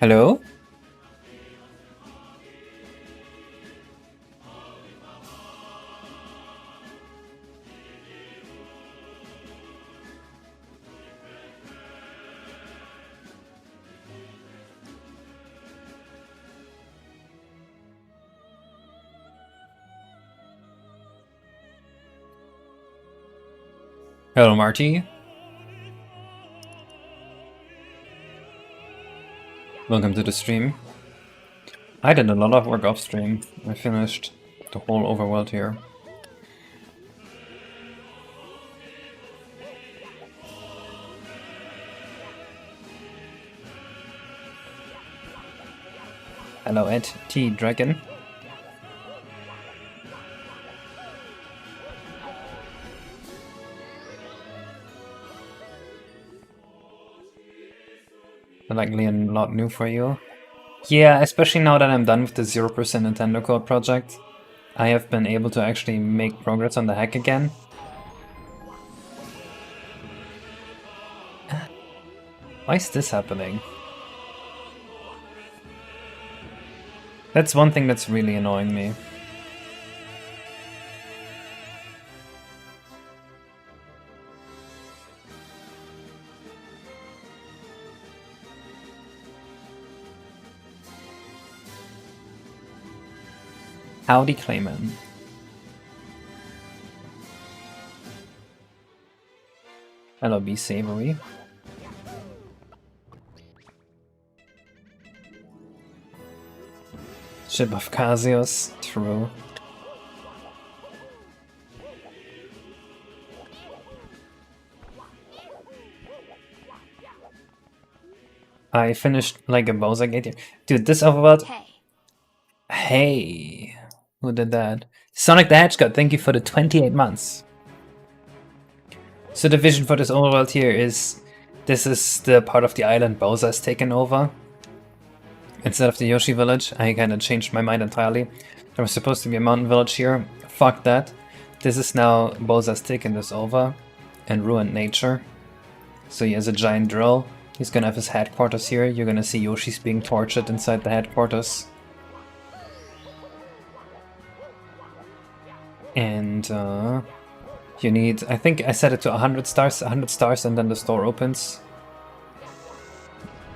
Hello? Hello, Marty. Welcome to the stream. I did a lot of work off stream. I finished the whole overworld here. Hello, Ed T. Dragon. Likely a lot new for you. Yeah, especially now that I'm done with the 0% Nintendo Code project. I have been able to actually make progress on the hack again. Why is this happening? That's one thing that's really annoying me. Howdy, Clayman. Hello, Be Savory. Ship of Casios, true. I finished like a Bowser gate here. Dude, this overworld. Hey. Who did that? Sonic the Hedgehog, thank you for the 28 months. So the vision for this overworld here is, this is the part of the island Bowser has taken over. Instead of the Yoshi village, I kinda changed my mind entirely. There was supposed to be a mountain village here. Fuck that. This is now, Bowser's taken this over and ruined nature. So he has a giant drill. He's gonna have his headquarters here. You're gonna see Yoshi's being tortured inside the headquarters. And you need, I think I set it to 100 stars, and then the store opens.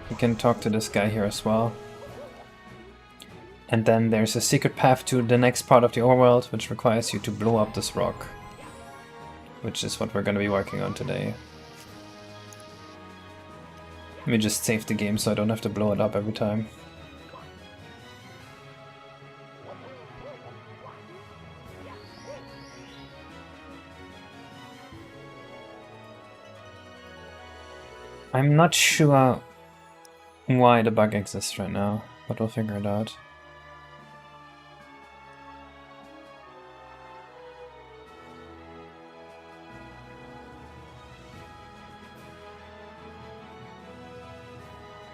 You can talk to this guy here as well. And then there's a secret path to the next part of the overworld, which requires you to blow up this rock. Which is what we're going to be working on today. Let me just save the game so I don't have to blow it up every time. I'm not sure why the bug exists right now, but we'll figure it out.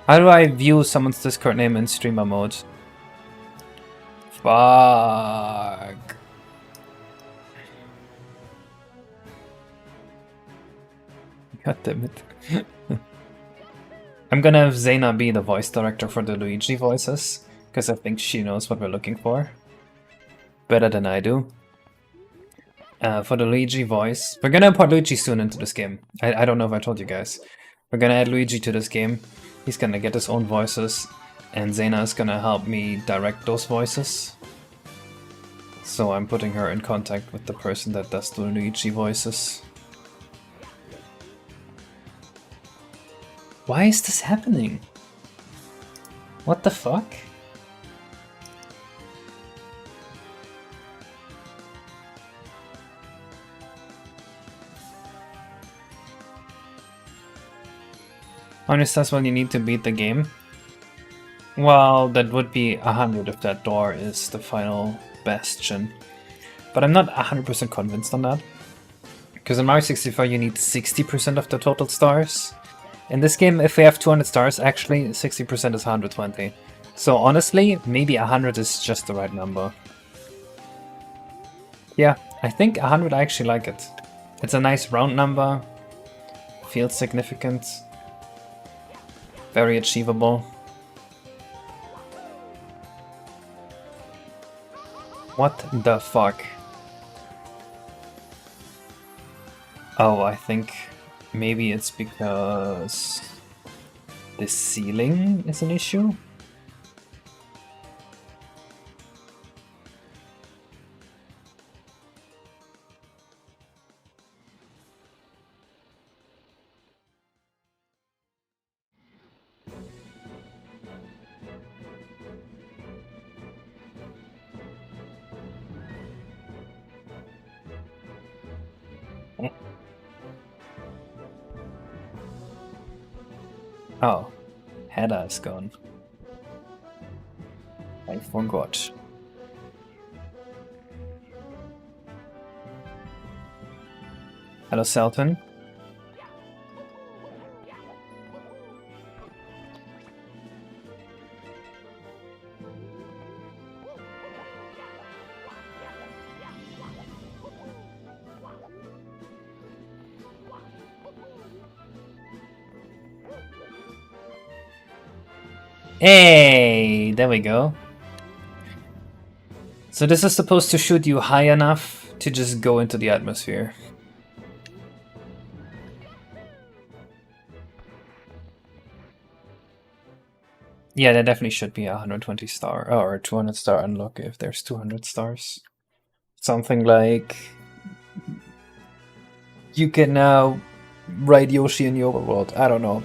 How do I view someone's Discord name in streamer mode? Fuck. God damn it. I'm gonna have Zayna be the voice director for the Luigi voices, because I think she knows what we're looking for. Better than I do. For the Luigi voice, we're gonna import Luigi soon into this game. I don't know if I told you guys. We're gonna add Luigi to this game. He's gonna get his own voices, and Zayna is gonna help me direct those voices. So I'm putting her in contact with the person that does the Luigi voices. Why is this happening? What the fuck? Honest, that's what you need to beat the game? Well, that would be 100 if that door is the final bastion. But I'm not 100% convinced on that. Because in Mario 64 you need 60% of the total stars. In this game, if we have 200 stars, actually 60% is 120. So honestly, maybe 100 is just the right number. Yeah, I think 100, I actually like it. It's a nice round number. Feels significant. Very achievable. What the fuck? Oh, I think maybe it's because the ceiling is an issue? Oh, Hedda is gone. I forgot. Hello, Selton. Hey, there we go. So this is supposed to shoot you high enough to just go into the atmosphere. Yeah, there definitely should be a 120 star or 200 star unlock if there's 200 stars. Something like you can now ride Yoshi in the Overworld. I don't know.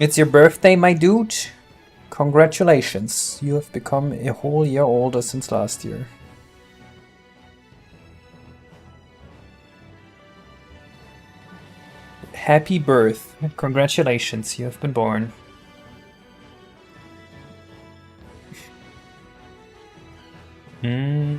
It's your birthday, my dude. Congratulations. You have become a whole year older since last year. Happy birth. Congratulations, you have been born. Hmm.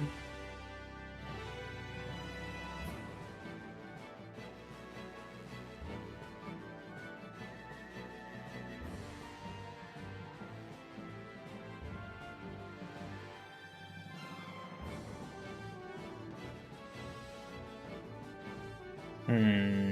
Hmm.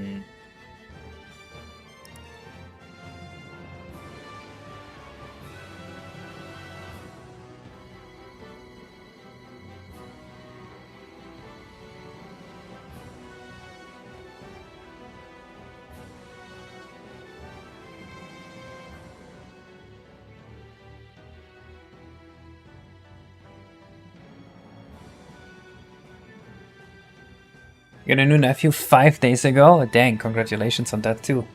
You got a new nephew 5 days ago? Dang, congratulations on that too.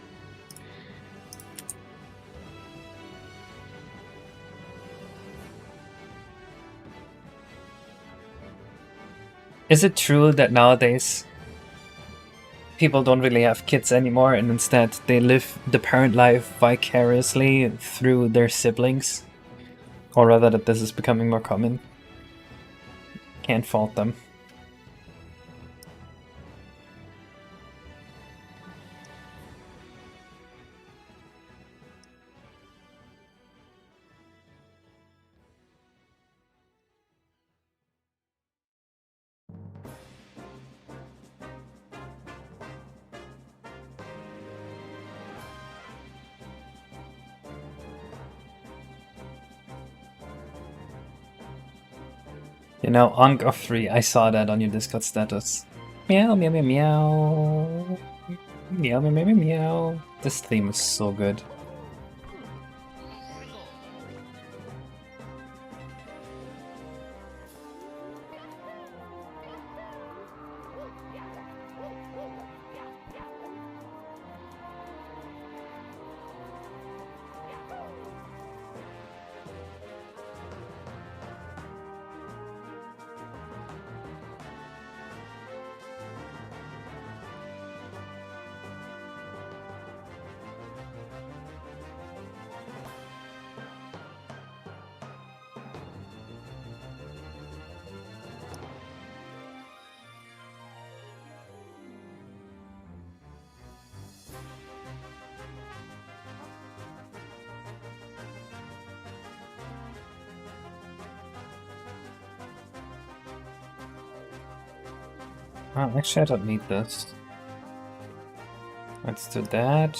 Is it true that nowadays people don't really have kids anymore and instead they live the parent life vicariously through their siblings? Or rather that this is becoming more common? Can't fault them. You know, Unk of 3, I saw that on your Discord status. Meow, meow, meow, meow. Meow, meow, meow, meow, meow. This theme is so good. Oh, actually, I don't need this. Let's do that.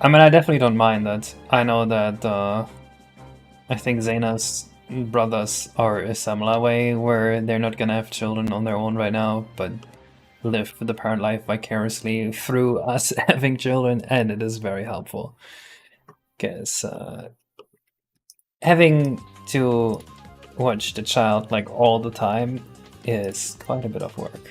I mean, I definitely don't mind that. I know that I think Zaina's brothers are a similar way, where they're not gonna have children on their own right now, but live the parent life vicariously through us having children, and it is very helpful. Because having to watch the child like all the time is quite a bit of work.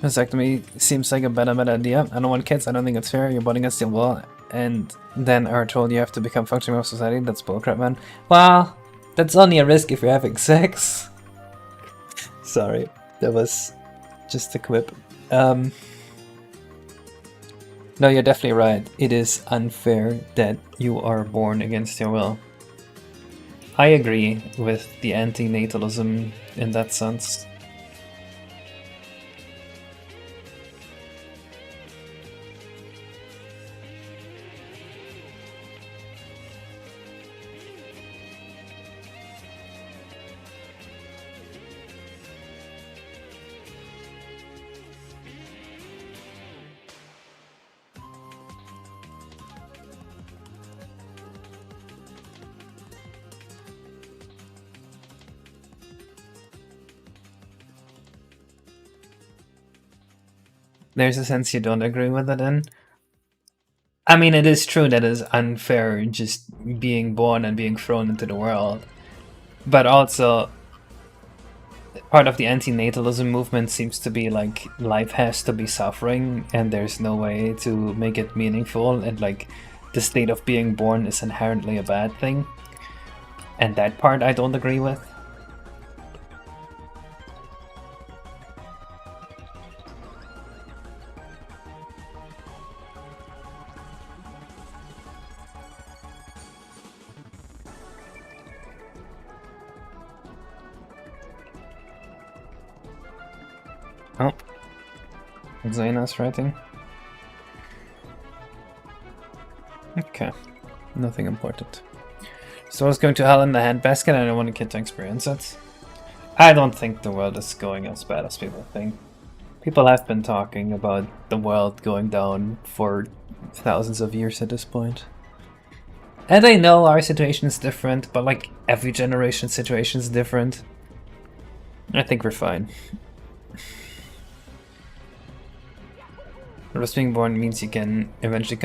Vasectomy seems like a better idea. I don't want kids, I don't think it's fair, you're butting against the wall, and then are told you have to become functioning member of society. That's bullcrap, man. Well, that's only a risk if you're having sex. Sorry, that was just a quip. No, you're definitely right. It is unfair that you are born against your will. I agree with the anti-natalism in that sense. There's a sense you don't agree with it in. I mean, it is true that it's unfair just being born and being thrown into the world. But also, part of the anti-natalism movement seems to be like life has to be suffering and there's no way to make it meaningful, and like the state of being born is inherently a bad thing. And that part I don't agree with. Oh, Zaina's writing. Okay, nothing important. So I was going to hell in the handbasket and I don't want a kid to experience it. I don't think the world is going as bad as people think. People have been talking about the world going down for thousands of years at this point. And I know our situation is different, but like every generation's situation is different. I think we're fine. Just being born means you can eventually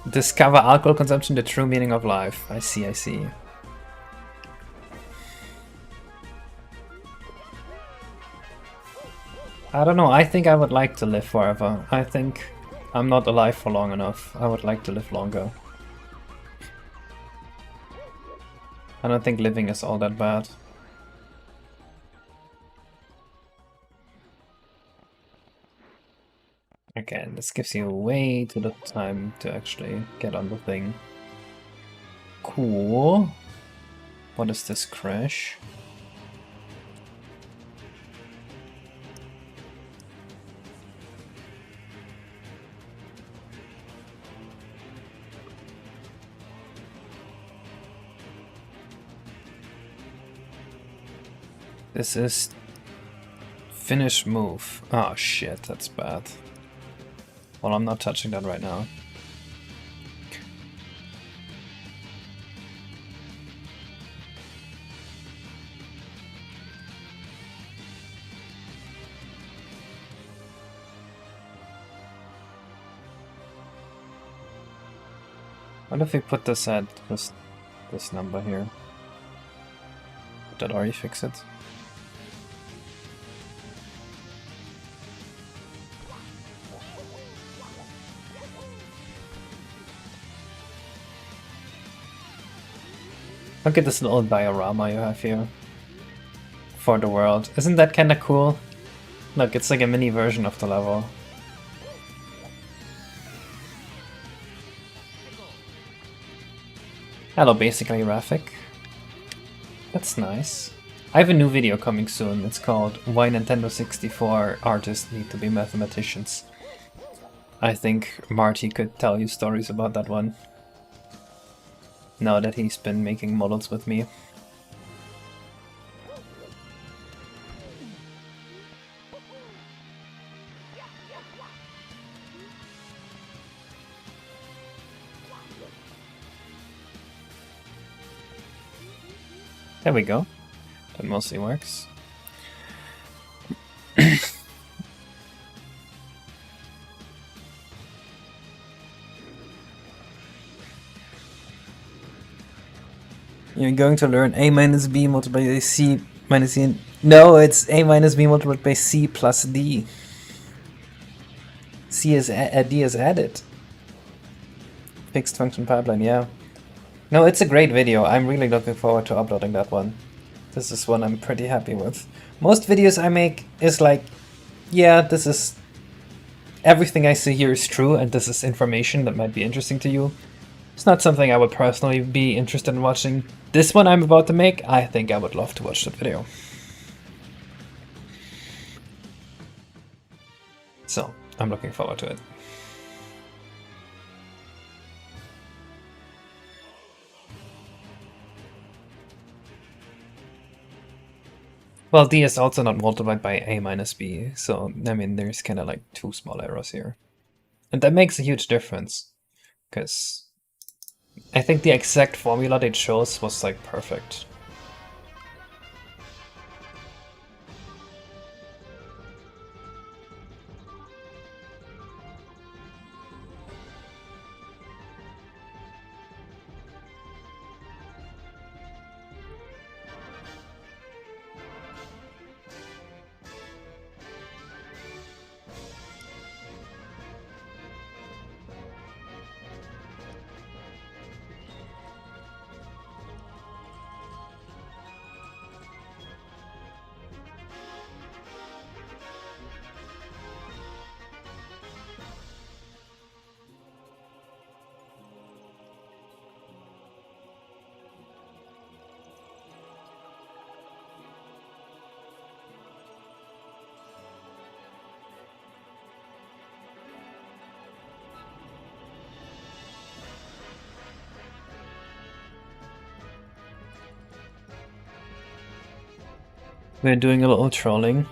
discover alcohol consumption, the true meaning of life. I see, I see. I don't know, I think I would like to live forever. I think I'm not alive for long enough. I would like to live longer. I don't think living is all that bad. Okay, this gives you way too little time to actually get on the thing. Cool. What is this crash? This is finish move. Oh shit, that's bad. Well, I'm not touching that right now. What if we put this at this number here? Would that already fix it? Look at this little diorama you have here for the world. Isn't that kinda cool? Look, it's like a mini version of the level. Hello, basically Rafik. That's nice. I have a new video coming soon. It's called Why Nintendo 64 Artists Need to Be Mathematicians. I think Marty could tell you stories about that one. Now that he's been making models with me. There we go. That mostly works. You're going to learn a minus b multiplied by c minus c. No, it's a minus b multiplied by c plus d. D is added. Fixed function pipeline, yeah. No, it's a great video. I'm really looking forward to uploading that one. This is one I'm pretty happy with. Most videos I make is like, yeah, this is... everything I see here is true, and this is information that might be interesting to you. It's not something I would personally be interested in watching. This one I'm about to make, I think I would love to watch that video. So, I'm looking forward to it. Well, d is also not multiplied by a minus b, so, I mean, there's kind of like two small errors here. And that makes a huge difference, because I think the exact formula they chose was like perfect. We're doing a little trolling.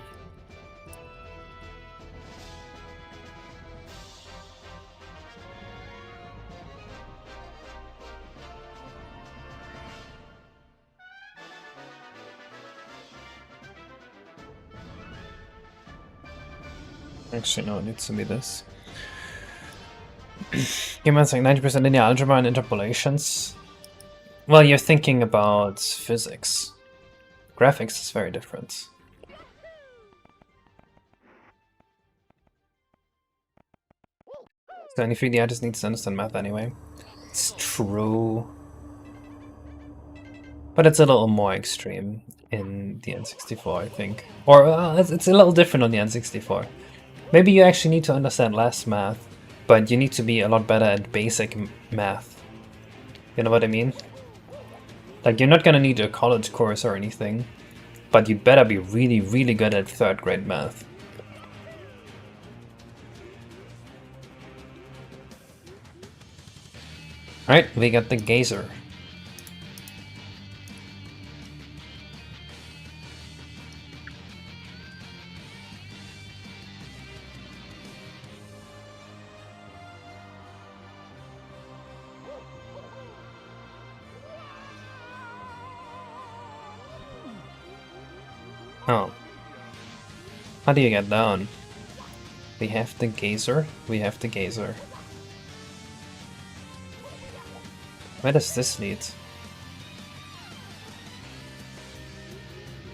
Actually, no, it needs to be this. Give me saying 90% linear algebra and interpolations. Well, you're thinking about physics. Graphics is very different. So any 3D artist needs to understand math anyway. It's true. But it's a little more extreme in the N64, I think. Or it's a little different on the N64. Maybe you actually need to understand less math, but you need to be a lot better at basic math. You know what I mean? Like, you're not gonna need a college course or anything, but you better be really, really good at 3rd grade math. Alright, we got the geyser. Oh. How do you get down? We have the geyser. We have the geyser. Where does this lead?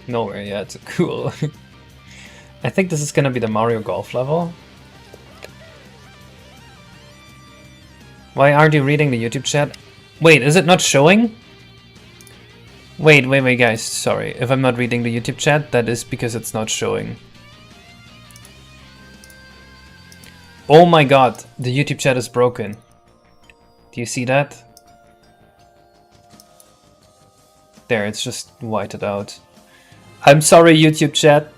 Nowhere yet. Cool. I think this is gonna be the Mario Golf level. Why aren't you reading the YouTube chat? Wait, is it not showing? Wait, guys, sorry. If I'm not reading the YouTube chat, that is because it's not showing. Oh my god, the YouTube chat is broken. Do you see that? There, it's just whited out. I'm sorry, YouTube chat.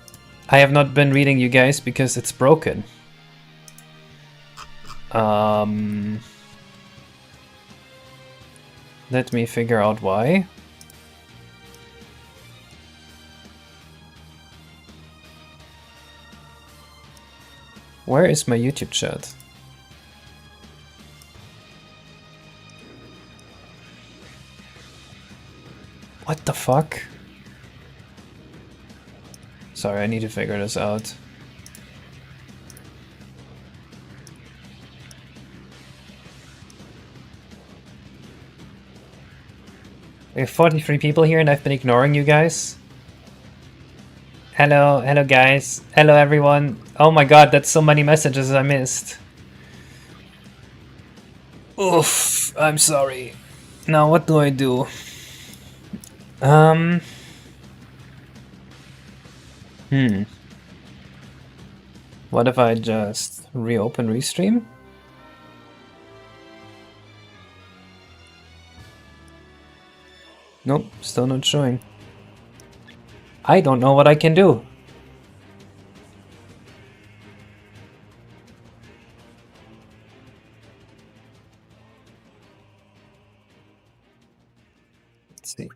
I have not been reading you guys because it's broken. Let me figure out why. Where is my YouTube chat? What the fuck? Sorry, I need to figure this out. We have 43 people here and I've been ignoring you guys. Hello, hello guys. Hello everyone. Oh my god, that's so many messages I missed. Oof, I'm sorry. Now what do I do? What if I just reopen Restream? Nope, still not showing. I don't know what I can do. Let's see.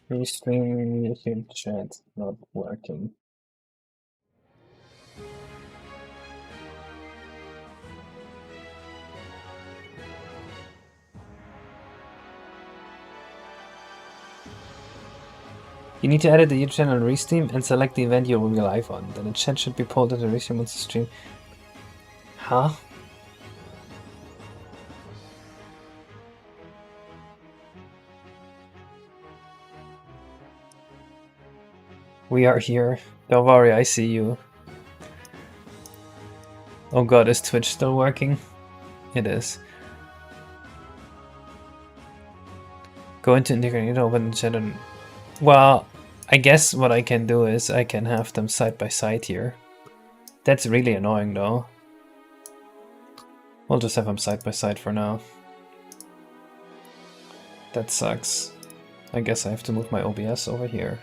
Restream YouTube chat not working. You need to edit the YouTube channel Restream and select the event you will be live on. Then the chat should be pulled into Restream once the stream. Huh? We are here. Don't worry, I see you. Oh god, is Twitch still working? It is. Go into Integrator, open the chat and... Well, I guess what I can do is I can have them side by side here. That's really annoying though. We'll just have them side by side for now. That sucks. I guess I have to move my OBS over here.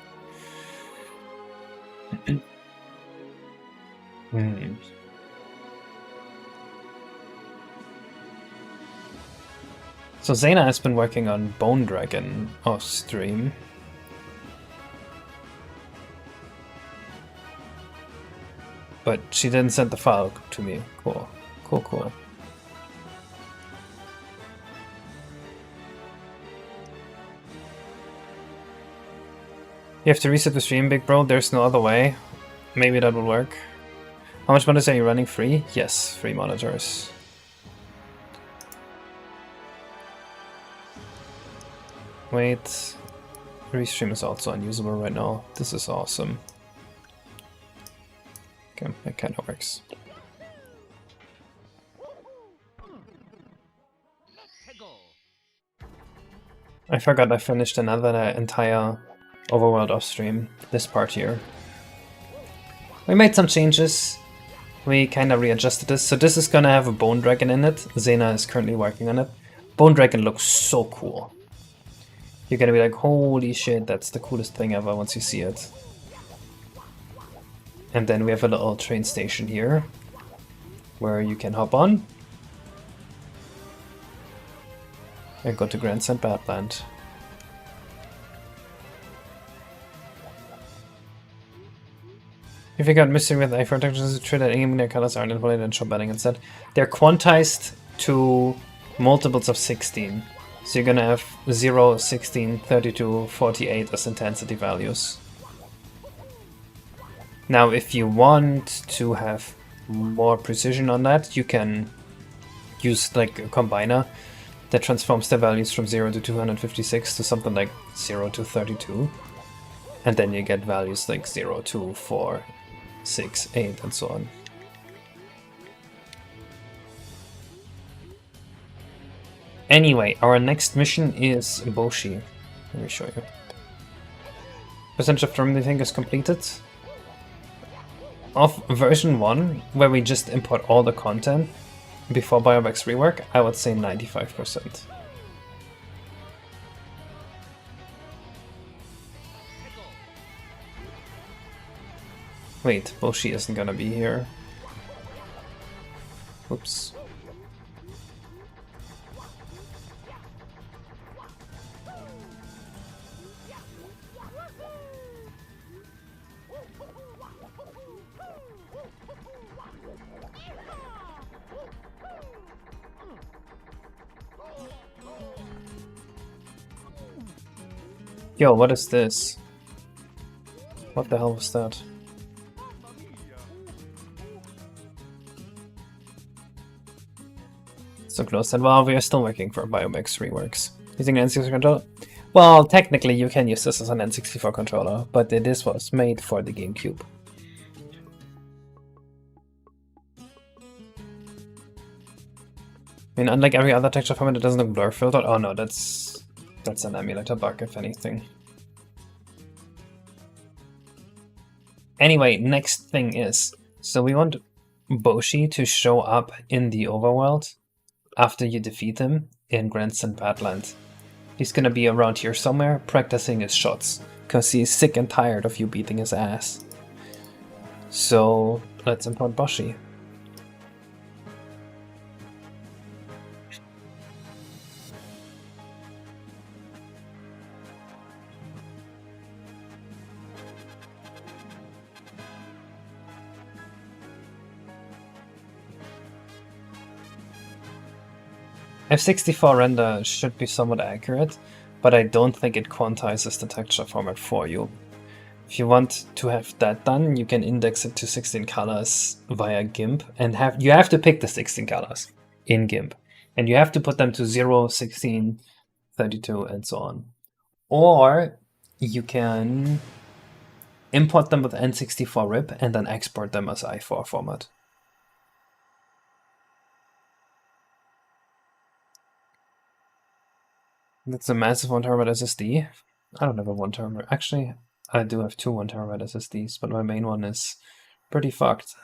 So Zena has been working on Bone Dragon off stream. But she didn't send the file to me. Cool. Cool, cool. You have to reset the stream, big bro. There's no other way. Maybe that will work. How much monitors are you running? Free? Yes, free monitors. Wait. Restream is also unusable right now. This is awesome. Okay, that kind of works. I forgot I finished another entire Overworld off stream. This part here. We made some changes. We kind of readjusted this. So this is gonna have a Bone Dragon in it. Zena is currently working on it. Bone Dragon looks so cool. You're gonna be like, holy shit, that's the coolest thing ever once you see it. And then we have a little train station here where you can hop on and go to Grand Sand Badland. You figure out mystery with eye protection is true that any their colors aren't invalid and show batting instead. They're quantized to multiples of 16. So you're gonna have 0, 16, 32, 48 as intensity values. Now if you want to have more precision on that, you can use like a combiner that transforms the values from 0 to 256 to something like 0 to 32. And then you get values like 0 to 4, 6, 8 and so on. Anyway, our next mission is Bosshi. Let me show you. Percentage of term, do you think, is completed? Of version 1, where we just import all the content before BioBack's rework, I would say 95%. Wait, Bosshi isn't gonna be here. Oops. Yo, what is this? What the hell was that? So close then. Well, we are still working for Biomix reworks. Using an N64 controller? Well, technically you can use this as an N64 controller, but this was made for the GameCube. I mean, unlike every other texture format, it doesn't look blur filtered. Oh no, that's an emulator bug, if anything. Anyway, next thing is, so we want Bosshi to show up in the Overworld after you defeat him in Grandstand Badlands. He's gonna be around here somewhere practicing his shots, because he's sick and tired of you beating his ass. So let's import Bosshi. F64 render should be somewhat accurate, but I don't think it quantizes the texture format for you. If you want to have that done, you can index it to 16 colors via GIMP, and you have to pick the 16 colors in GIMP, and you have to put them to 0, 16, 32, and so on. Or you can import them with N64 RIP and then export them as i4 format. That's a massive 1TB SSD. I don't have a 1TB. Actually, I do have two 1TB SSDs, but my main one is pretty fucked.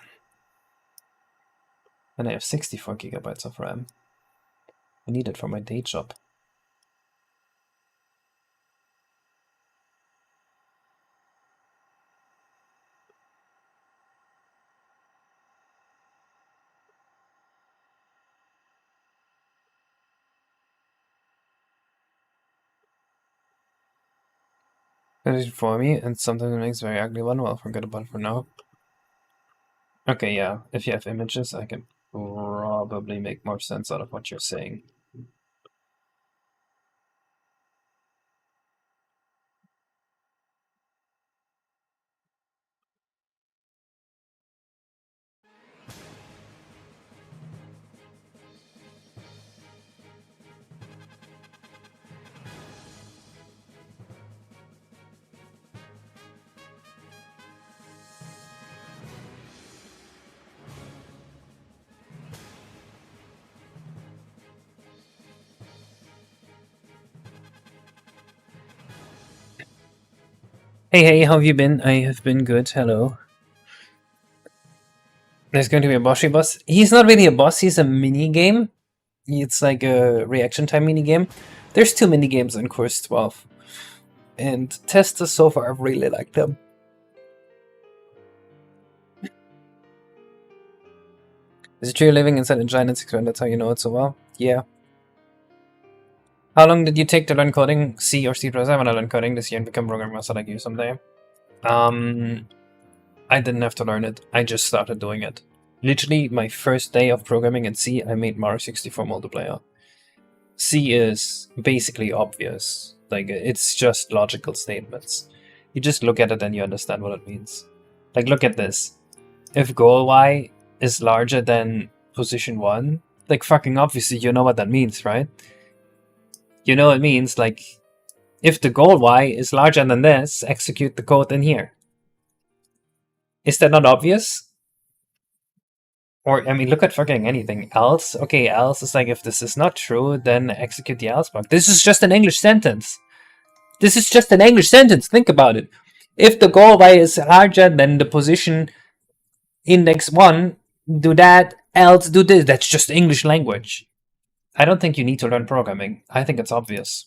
And I have 64 GB of RAM. I need it for my day job. For me, and sometimes it makes a very ugly one. Well, forget about it for now. Okay, yeah, if you have images, I can probably make more sense out of what you're saying. Hey, how have you been? I have been good, hello. There's going to be a Bosshi boss. He's not really a boss, he's a mini-game. It's like a reaction time mini-game. There's 2 mini-games in Course 12. And testers so far have really liked them. Is it true you're living inside a giant N64 and that's how you know it so well? Yeah. How long did you take to learn coding? C or C++? I want to learn coding this year and become a programmer master like you someday. I didn't have to learn it. I just started doing it. Literally, my first day of programming in C, I made Mario 64 multiplayer. C is basically obvious. Like, it's just logical statements. You just look at it and you understand what it means. Like, look at this. If goal Y is larger than position 1, like, fucking obviously you know what that means, right? You know it means, like, if the goal Y is larger than this, execute the code in here. Is that not obvious? Or, I mean, look at fucking anything else. Okay, else is like, if this is not true, then execute the else block. This is just an English sentence. This is just an English sentence. Think about it. If the goal Y is larger than the position index 1, do that, else do this. That's just English language. I don't think you need to learn programming. I think it's obvious.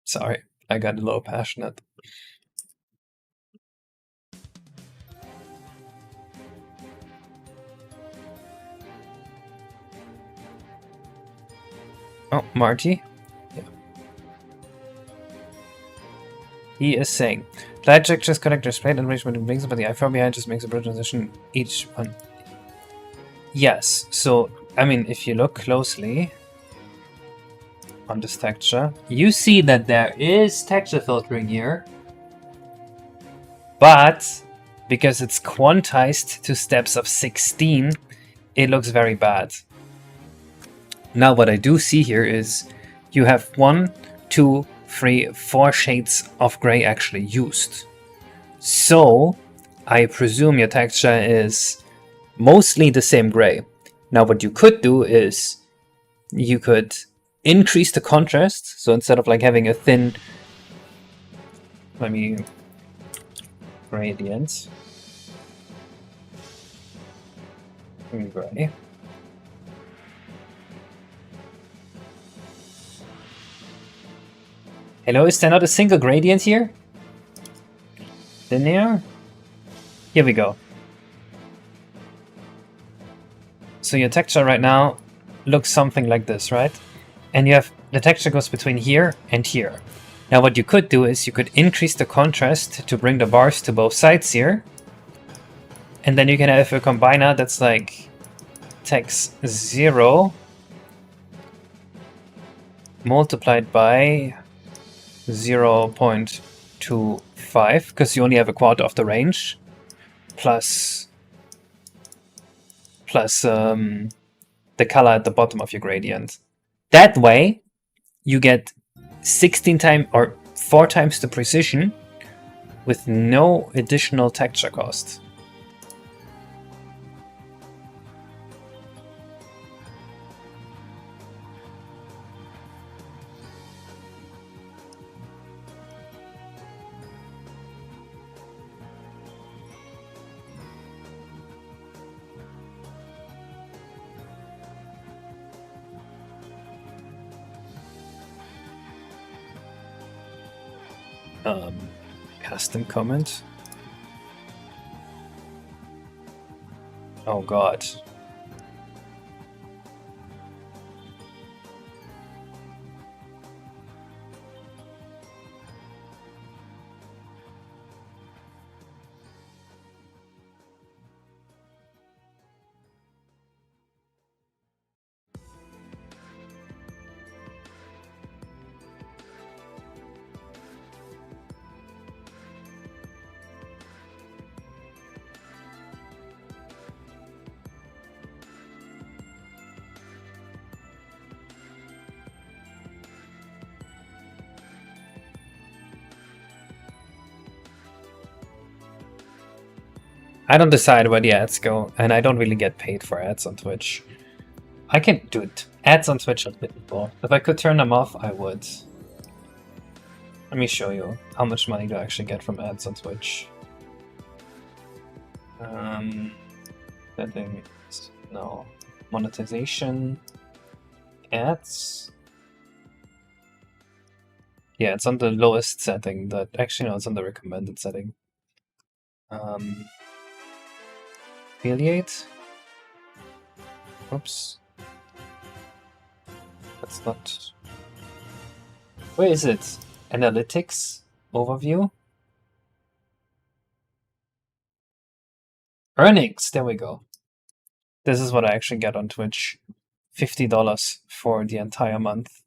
Sorry, I got a little passionate. Oh, Marty? Yeah. He is saying, Logic just connect display and arrangement and brings but the i4 behind just makes a bridge transition each one. Yes, so, I mean, if you look closely, on this texture, you see that there is texture filtering here, but because it's quantized to steps of 16, it looks very bad. Now what I do see here is you have 1, 2, 3, 4 shades of gray actually used. So I presume your texture is mostly the same gray. Now what you could do is you could increase the contrast. So instead of like having a thin, gradient, gray. Hello, is there not a single gradient here? Linear? Here we go. So your texture right now looks something like this, right? And you have the texture goes between here and here. Now what you could do is you could increase the contrast to bring the bars to both sides here. And then you can have a combiner that's like text 0 multiplied by 0.25, because you only have a quarter of the range, plus the color at the bottom of your gradient. That way, you get 16 times or 4 times the precision with no additional texture cost. Custom comment. Oh god. I don't decide where the ads go, and I don't really get paid for ads on Twitch. I can do it. Ads on Twitch are pitiful. If I could turn them off, I would. Let me show you how much money do I actually get from ads on Twitch. Settings, no. Monetization, ads. Yeah, it's on the lowest setting. Actually, no, it's on the recommended setting. Affiliate. Oops. That's not. Where is it? Analytics overview. Earnings. There we go. This is what I actually get on Twitch. $50 for the entire month.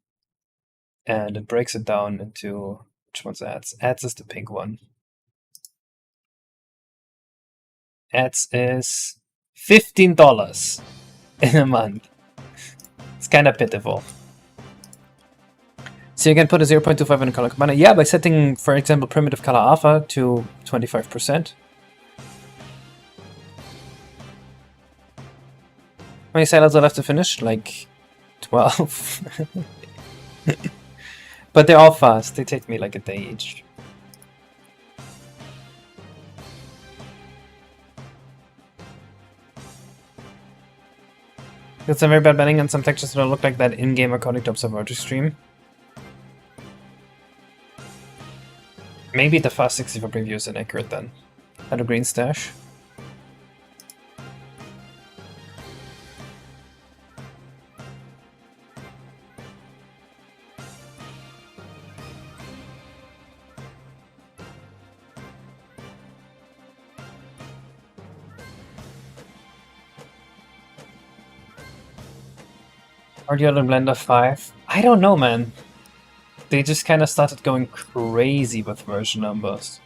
And it breaks it down into which one's ads. Ads is the pink one. Ads is $15 in a month. It's kind of pitiful. So you can put a 0.25 in a color combiner. Yeah, by setting, for example, primitive color alpha to 25%. How many silos are left to finish? Like 12. But they're all fast. They take me like a day each. Got some very bad bending and some textures that don't look like that in-game according to Observatory stream. Maybe the fast 64 preview is inaccurate then. Hello green stash. Are the other Blender 5? I don't know, man. They just kind of started going crazy with version numbers.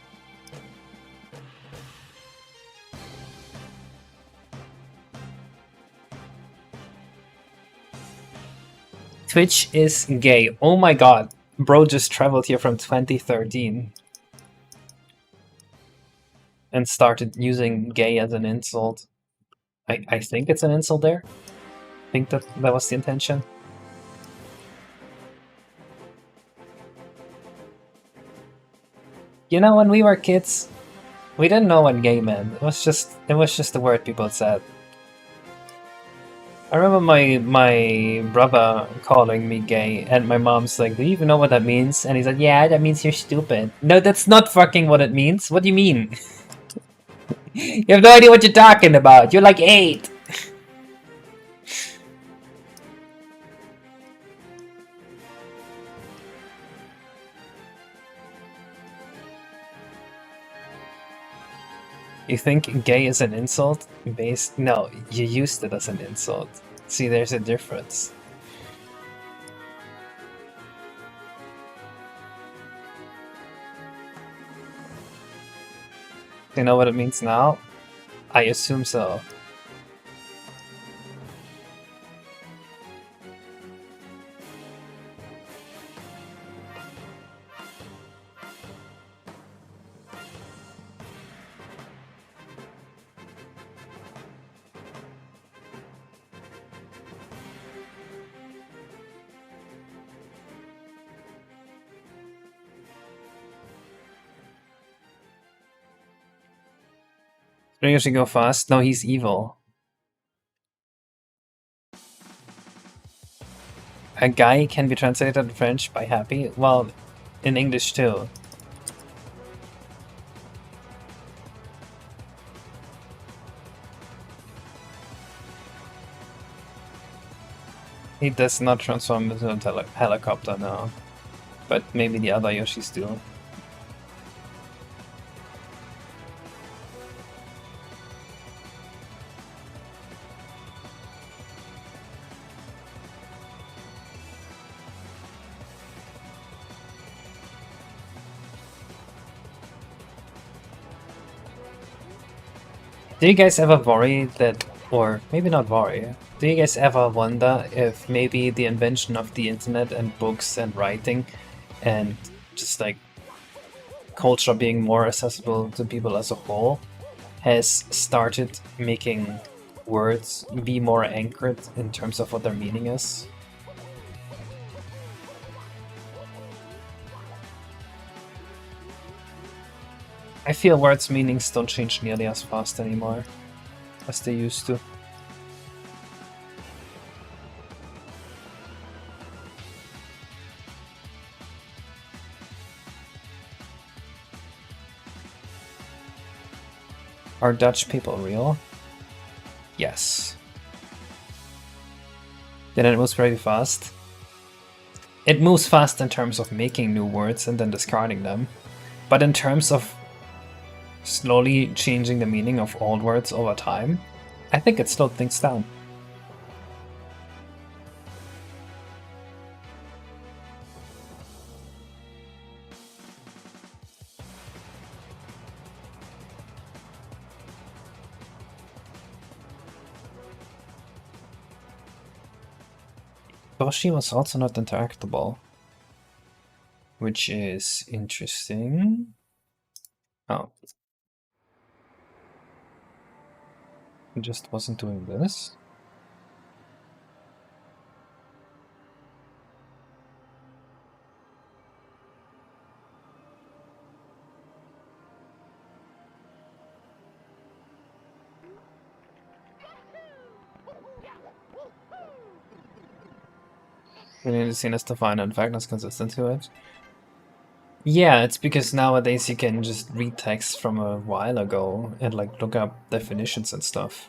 Twitch is gay. Oh my god. Bro just traveled here from 2013 and started using gay as an insult. I think it's an insult there. I think that was the intention. You know, when we were kids, we didn't know what gay meant. It was just the word people said. I remember my brother calling me gay, and my mom's like, "Do you even know what that means?" And he's like, "Yeah, that means you're stupid." No, that's not fucking what it means. What do you mean? You have no idea what you're talking about. You're like 8. You think gay is an insult? No, you used it as an insult. See, there's a difference. Do you know what it means now? I assume so. Ringo should go fast. No, he's evil. A guy can be translated in French by happy. Well, in English too. He does not transform into a helicopter now. But maybe the other Yoshis do. Do you guys ever worry that, or maybe not worry, do you guys ever wonder if maybe the invention of the internet and books and writing and just like culture being more accessible to people as a whole has started making words be more anchored in terms of what their meaning is? I feel words' meanings don't change nearly as fast anymore as they used to. Are Dutch people real? Yes. Then it moves very fast. It moves fast in terms of making new words and then discarding them. But in terms of slowly changing the meaning of old words over time, I think it slowed things down. Bosshi was also not interactable, which is interesting. Oh. It just wasn't doing this. We need to see this defined and fact that's consistent to it. Yeah, it's because nowadays you can just read text from a while ago and like look up definitions and stuff.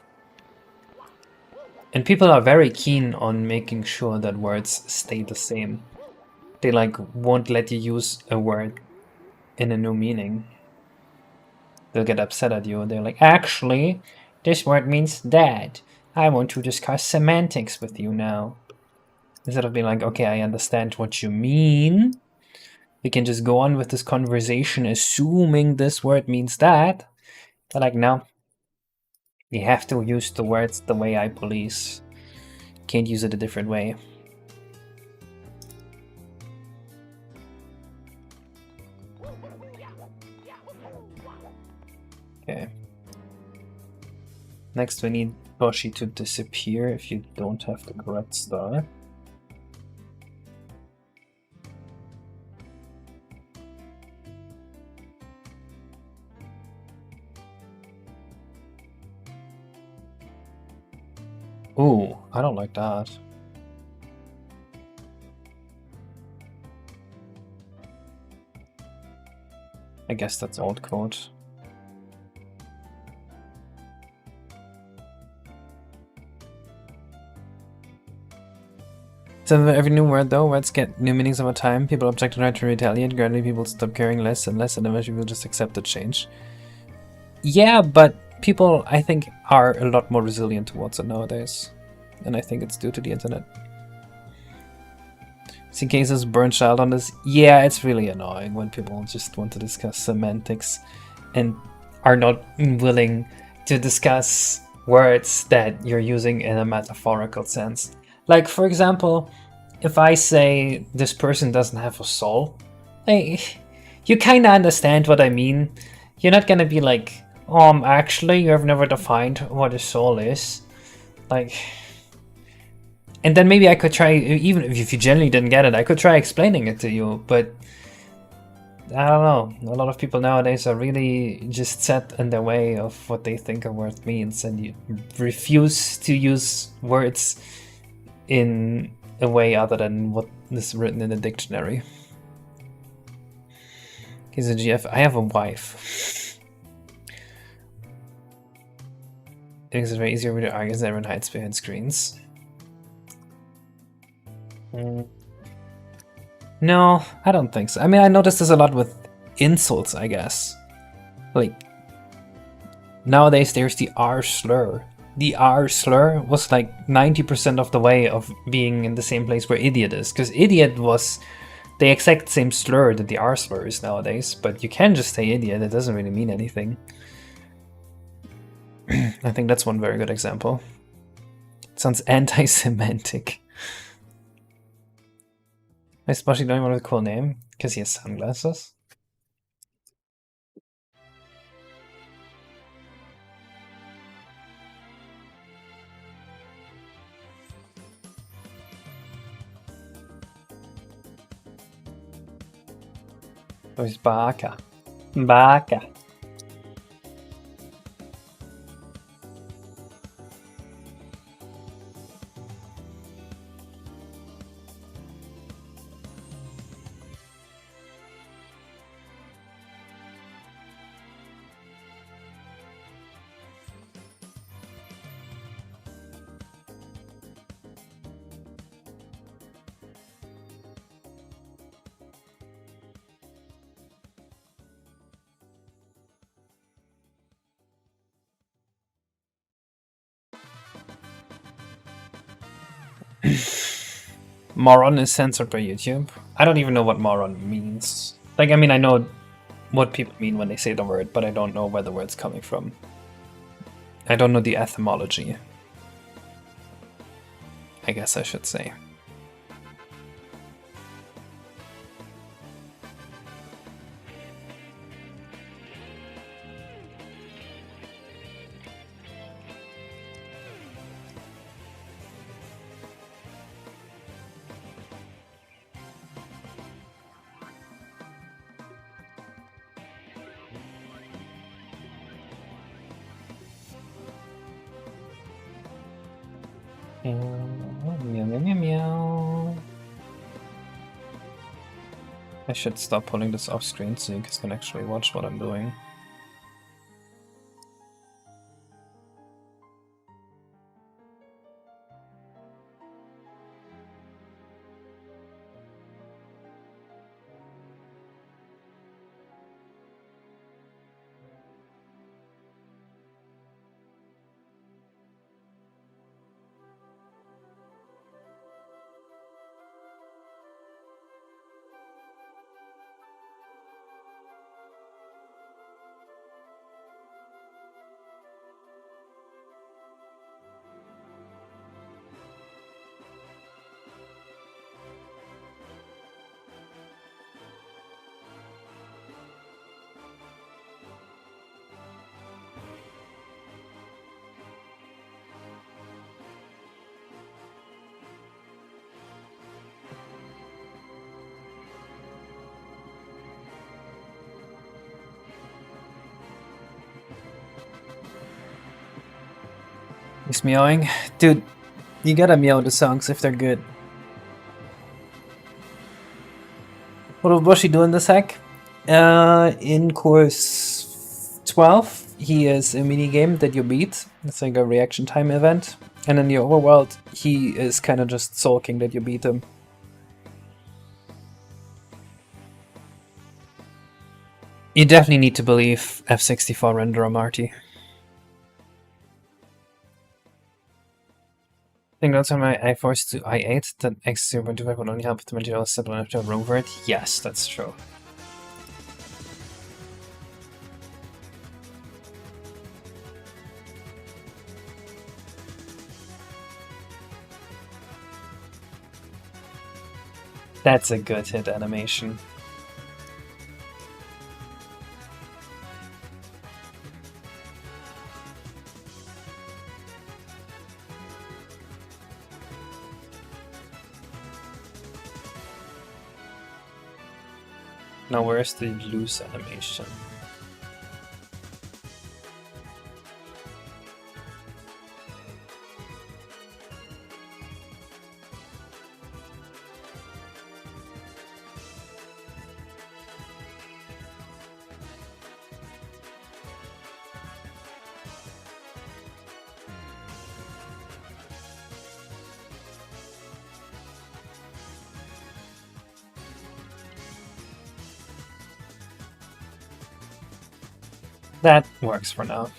And people are very keen on making sure that words stay the same. They like won't let you use a word in a new meaning. They'll get upset at you. They're like, actually, this word means that. I want to discuss semantics with you now. Instead of being like, okay, I understand what you mean, we can just go on with this conversation assuming this word means that. But like, no. You have to use the words the way I police. Can't use it a different way. Okay. Next we need Bosshi to disappear if you don't have the correct star. Ooh, I don't like that. I guess that's old code. So every new word though, words get new meanings over time. People object and try to retaliate. Gradually people stop caring less and less, and eventually people just accept the change. Yeah, but people, I think, are a lot more resilient towards it nowadays. And I think it's due to the internet. See cases burn child on this. Yeah, it's really annoying when people just want to discuss semantics and are not willing to discuss words that you're using in a metaphorical sense. Like, for example, if I say this person doesn't have a soul, like, you kind of understand what I mean. You're not gonna be like, actually, you have never defined what a soul is. Like, and then maybe I could try, even if you generally didn't get it, I could try explaining it to you, but I don't know. A lot of people nowadays are really just set in their way of what they think a word means, and you refuse to use words in a way other than what is written in the dictionary. He's a GF. I have a wife. It makes it very easier to argue that everyone hides behind screens. No, I don't think so. I mean, I noticed this a lot with insults, I guess. Like, nowadays there's the R slur. The R slur was like 90% of the way of being in the same place where idiot is. Because idiot was the exact same slur that the R slur is nowadays. But you can just say idiot, it doesn't really mean anything. I think that's one very good example. It sounds anti-semantic. I especially don't want a cool name, because he has sunglasses. Oh, he's Baka. Baka. Moron is censored by YouTube. I don't even know what moron means. Like, I mean, I know what people mean when they say the word, but I don't know where the word's coming from. I don't know the etymology, I guess I should say. Meow, meow, meow, meow. I should stop pulling this off screen so you guys can actually watch what I'm doing. He's meowing. Dude, you gotta meow the songs if they're good. What will Bosshi do in this hack? In course 12, he is a mini game that you beat. It's like a reaction time event. And in the Overworld, he is kind of just sulking that you beat him. You definitely need to believe F64 renderer Marty. I think that's on my i4 to i8 that X0.25 would only help the material simple enough to have room for it. Yes, that's true. That's a good hit animation. Now where's the loose animation? That works for now.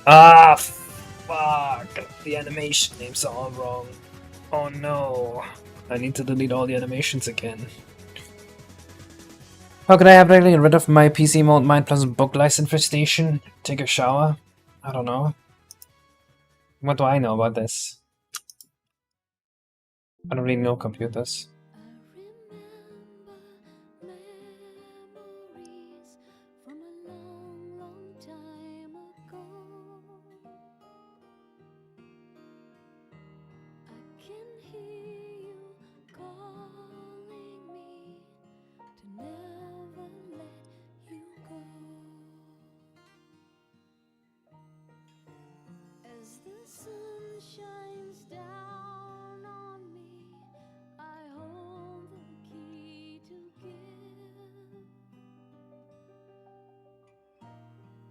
Ah, fuck! The animation names are all wrong. Oh no. I need to delete all the animations again. How could I have getting rid of my PC mode Mind Plus book license infestation? Take a shower? I don't know. What do I know about this? I don't really know computers.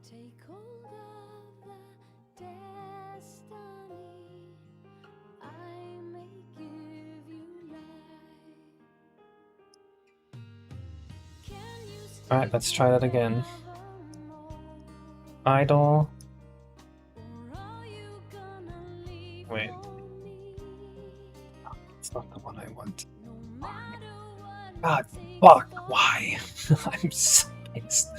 Take hold of the destiny I may give you life. Alright, let's try that again. Idle. Wait. It's not the one I want. God, fuck, why? I'm so pissed.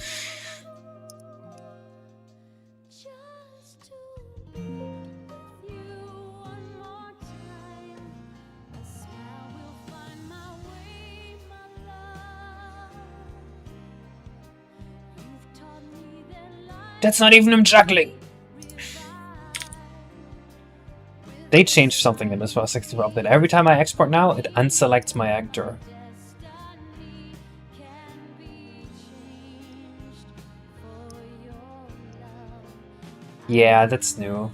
That's not even him juggling! They changed something in this 64 update. Every time I export now, it unselects my actor. Yeah, that's new.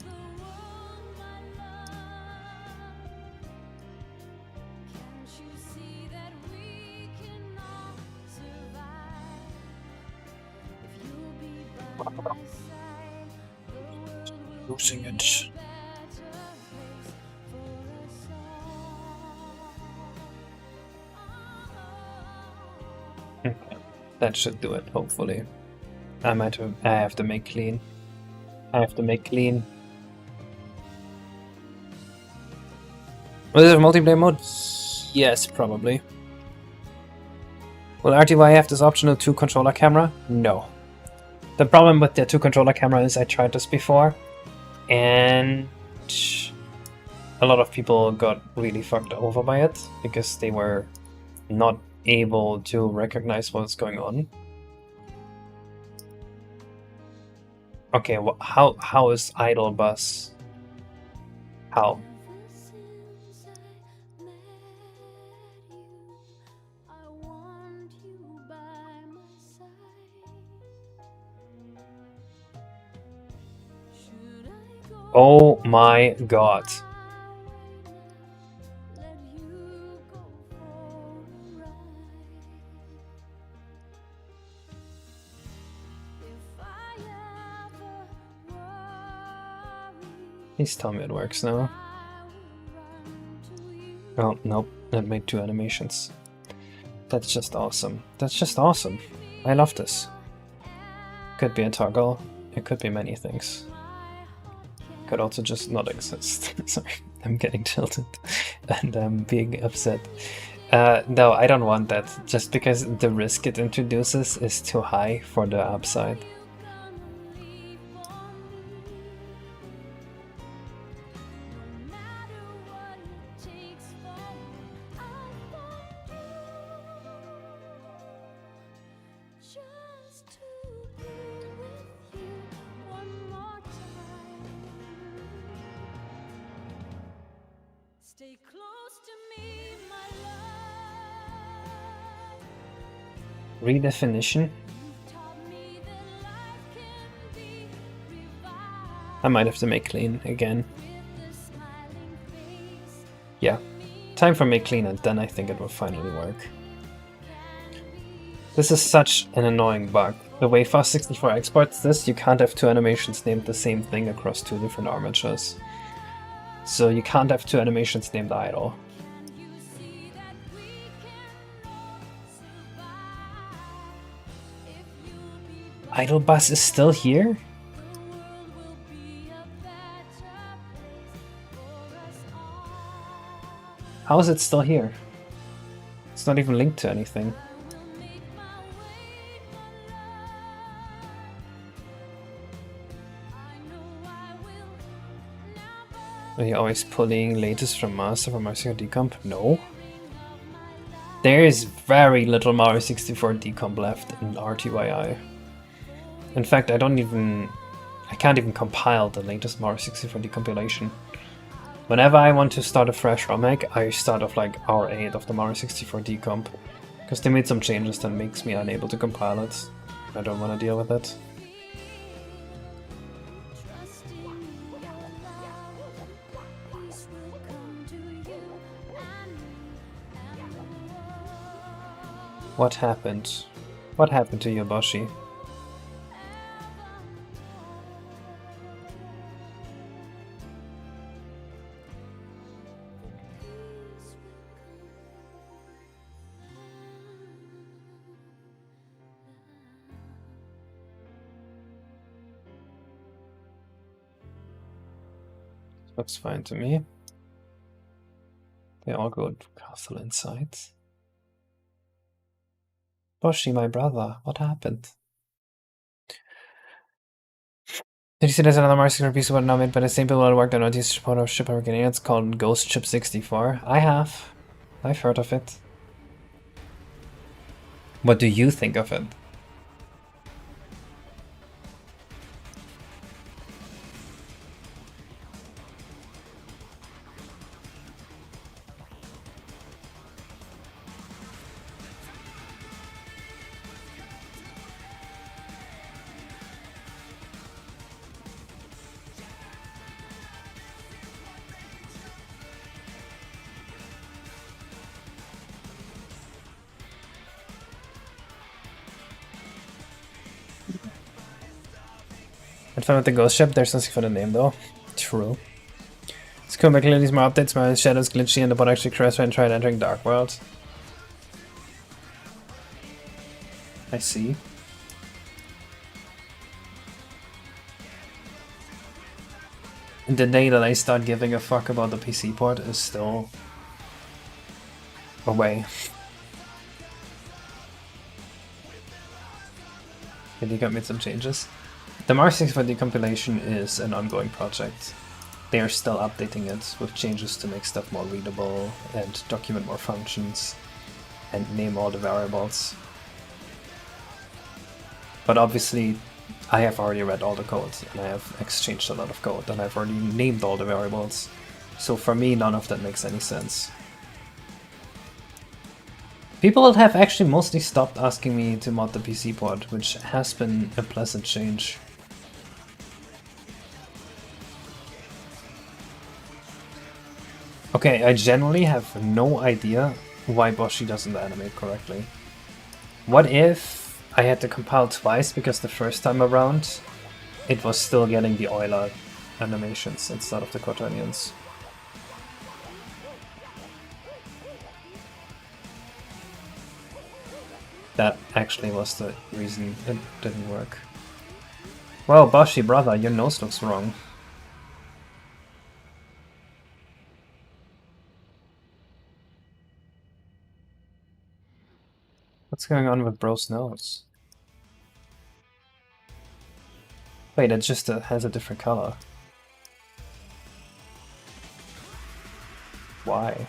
Losing it. Okay, that should do it, hopefully. I have to make clean. I have to make clean. Was there a multiplayer mode? Yes, probably. Will RTY have this optional 2-controller camera? No. The problem with the 2-controller camera is I tried this before, and a lot of people got really fucked over by it because they were not able to recognize what's going on. Okay, how is idle bus? How? Oh my god. Let you go for a ride. If I ever worry, Please tell me it works now. I will run to you. Oh, nope. It made 2 animations. That's just awesome. That's just awesome. I love this. Could be a toggle. It could be many things. Could also just not exist. Sorry, I'm getting tilted and I'm being upset. No, I don't want that, just because the risk it introduces is too high for the upside. Just to be with you one more time. Stay close to me, my love. Redefinition? You've taught me that life can be revived I might have to make clean again. with a smiling face. Yeah. Time for make clean, and then I think it will finally work. This is such an annoying bug. The way FAST64 exports this, you can't have 2 animations named the same thing across 2 different armatures. So you can't have 2 animations named idle. You see that we can survive if you'll be Idle bus is still here? the world will be a better place for us all. How is it still here? It's not even linked to anything. I will make my way, my love. I know I will never Are you always pulling latest from master from Mario 64 decomp? No. bring of my life. There is very little Mario 64 decomp left in RTYI. In fact, I can't even compile the latest Mario 64 decompilation. Whenever I want to start a fresh ROM hack, I start off like hour 8 of the Mario 64 decomp. Because they made some changes that makes me unable to compile it. I don't want to deal with it. Trusting your love, peace will come to you and the world. What happened? What happened to you, Bosshi? Looks fine to me. They all go to castle inside. Bosshi, my brother, what happened? Did you see there's another Mario 64 piece of what now made by the same people that worked on OT's ship organization? It's called Ghost Ship 64. I have. I've heard of it. What do you think of it? And fun with the ghost ship, there's nothing for the name though. True. It's cool, but clearly more updates, my shadow's glitchy and the bot actually crashed and tried entering Dark World. I see. And the day that I start giving a fuck about the PC port is still away. Maybe got made some changes. The Mario 64 decompilation is an ongoing project. They are still updating it with changes to make stuff more readable and document more functions and name all the variables. But obviously, I have already read all the code and I have exchanged a lot of code and I've already named all the variables. So for me, none of that makes any sense. People have actually mostly stopped asking me to mod the PC port, which has been a pleasant change. Okay, I generally have no idea why Bosshi doesn't animate correctly. What if I had to compile twice because the first time around it was still getting the Euler animations instead of the quaternions? That actually was the reason it didn't work. Well, Bosshi, brother, your nose looks wrong. What's going on with bro's nose? Wait, it just has a different color. Why?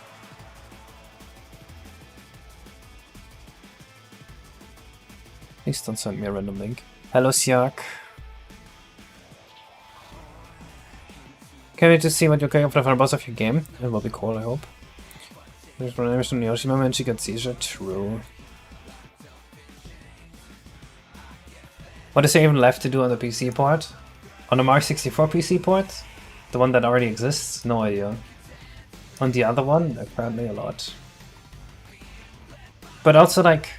Please don't send me a random link. Hello, Siak. Can we just see what you're going for the boss of your game? It will be cool, I hope. There's an animation on Yoshima and she got seizure. True. What is there even left to do on the PC port? On the Mario 64 PC port? The one that already exists? No idea. On the other one? Apparently a lot. But also, like,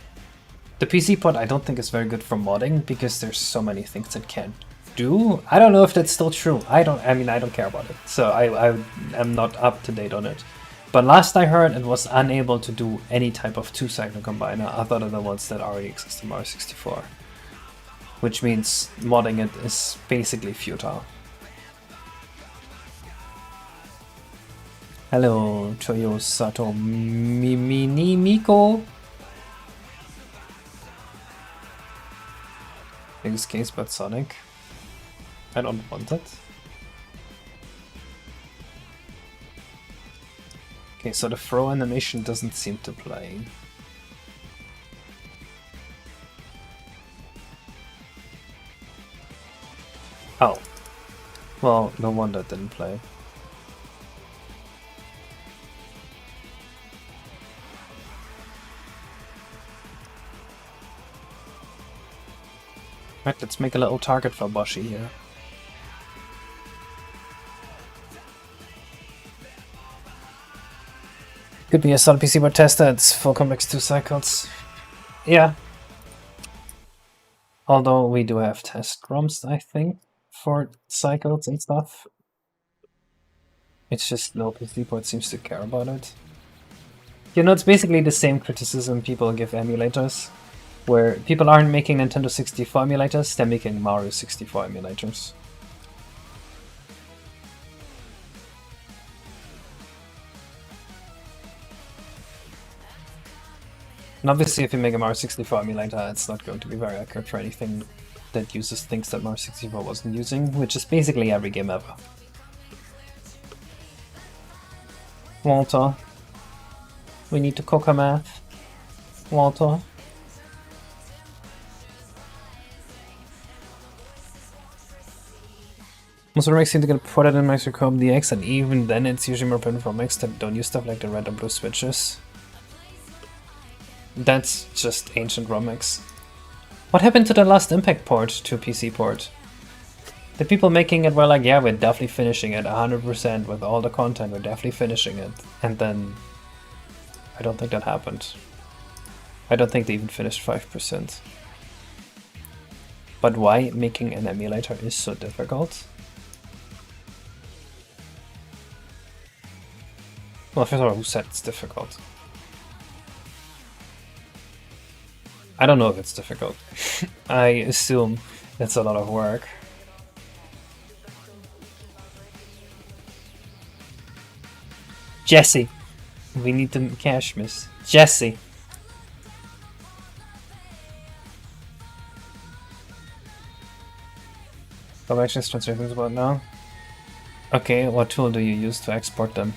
the PC port I don't think is very good for modding because there's so many things it can't do. I don't know if that's still true. I mean, I don't care about it. So I am not up to date on it. But last I heard, it was unable to do any type of two-cycle combiner other than the ones that already exist in Mario 64. Which means modding it is basically futile. Hello, Toyo Sato Mimini Miko. Biggest case but Sonic. I don't want it. Okay, so the throw animation doesn't seem to play. Oh. Well, no wonder it didn't play. Right, let's make a little target for Bosshi here. Could be a solid PC board tester, it's full complex 2 cycles. Yeah. Although we do have test ROMs, I think, for cycles and stuff. It's just no PC board seems to care about it. You know, it's basically the same criticism people give emulators, where people aren't making Nintendo 64 emulators, they're making Mario 64 emulators. And obviously if you make a Mario 64 emulator, it's not going to be very accurate for anything that uses things that Mario 64 wasn't using, which is basically every game ever. Walter. We need to cook a math. Walter. Most remakes seem to get ported in Microcom DX, and even then it's usually more print from X that don't use stuff like the red or blue switches. That's just ancient ROMX. What happened to the last Impact port to PC port? The people making it were like, yeah, we're definitely finishing it 100% with all the content, we're definitely finishing it. And then I don't think that happened. I don't think they even finished 5%. But why making an emulator is so difficult? Well, first of all, who said it's difficult? I don't know if it's difficult. I assume it's a lot of work. Jesse! We need the cash, miss. Jesse! Collections translations about now? Okay, what tool do you use to export them?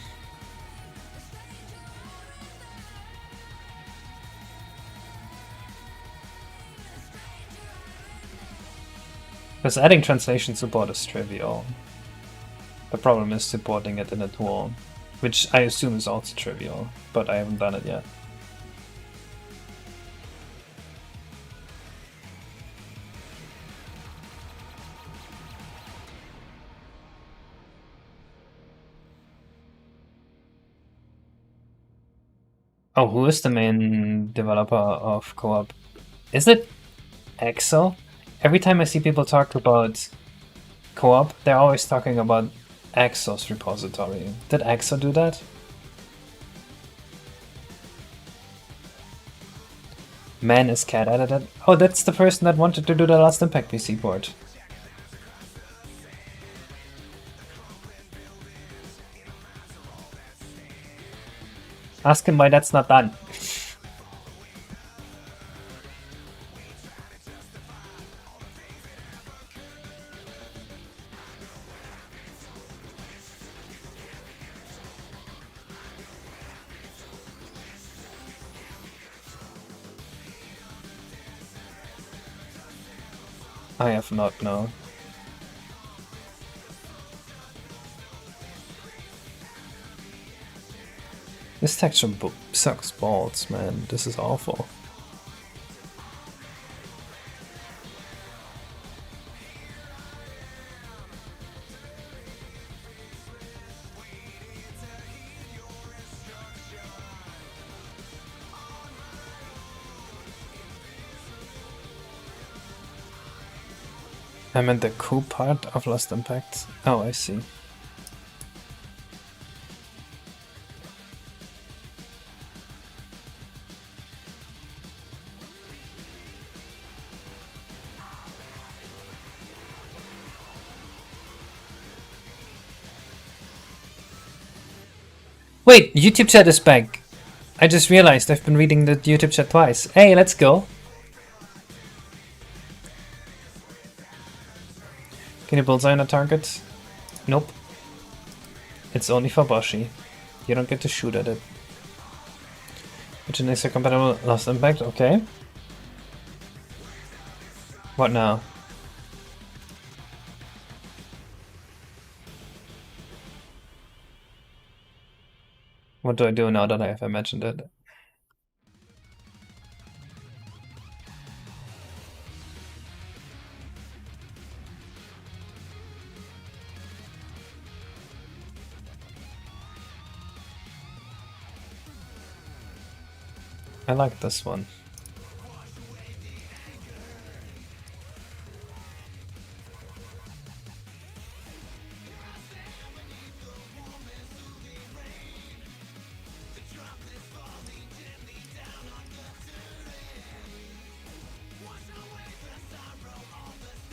Because adding translation support is trivial. The problem is supporting it in a tool, which I assume is also trivial, but I haven't done it yet. Oh, who is the main developer of co-op? Is it Exo? Every time I see people talk about co-op, they're always talking about Exo's repository. Did Exo do that? Man is cat edited. Oh, that's the person that wanted to do the Last Impact PC port. Ask him why that's not done. I have not, no. This texture sucks balls, man. This is awful. I meant the cool part of Lost Impact. Oh, I see. Wait, YouTube chat is back. I just realized I've been reading the YouTube chat twice. Hey, let's go. Can you bullseye on a target? Nope. It's only for Bosshi. You don't get to shoot at it. Which is a compatible Lost Impact, okay. What now? What do I do now that I have imagined it? I like this one.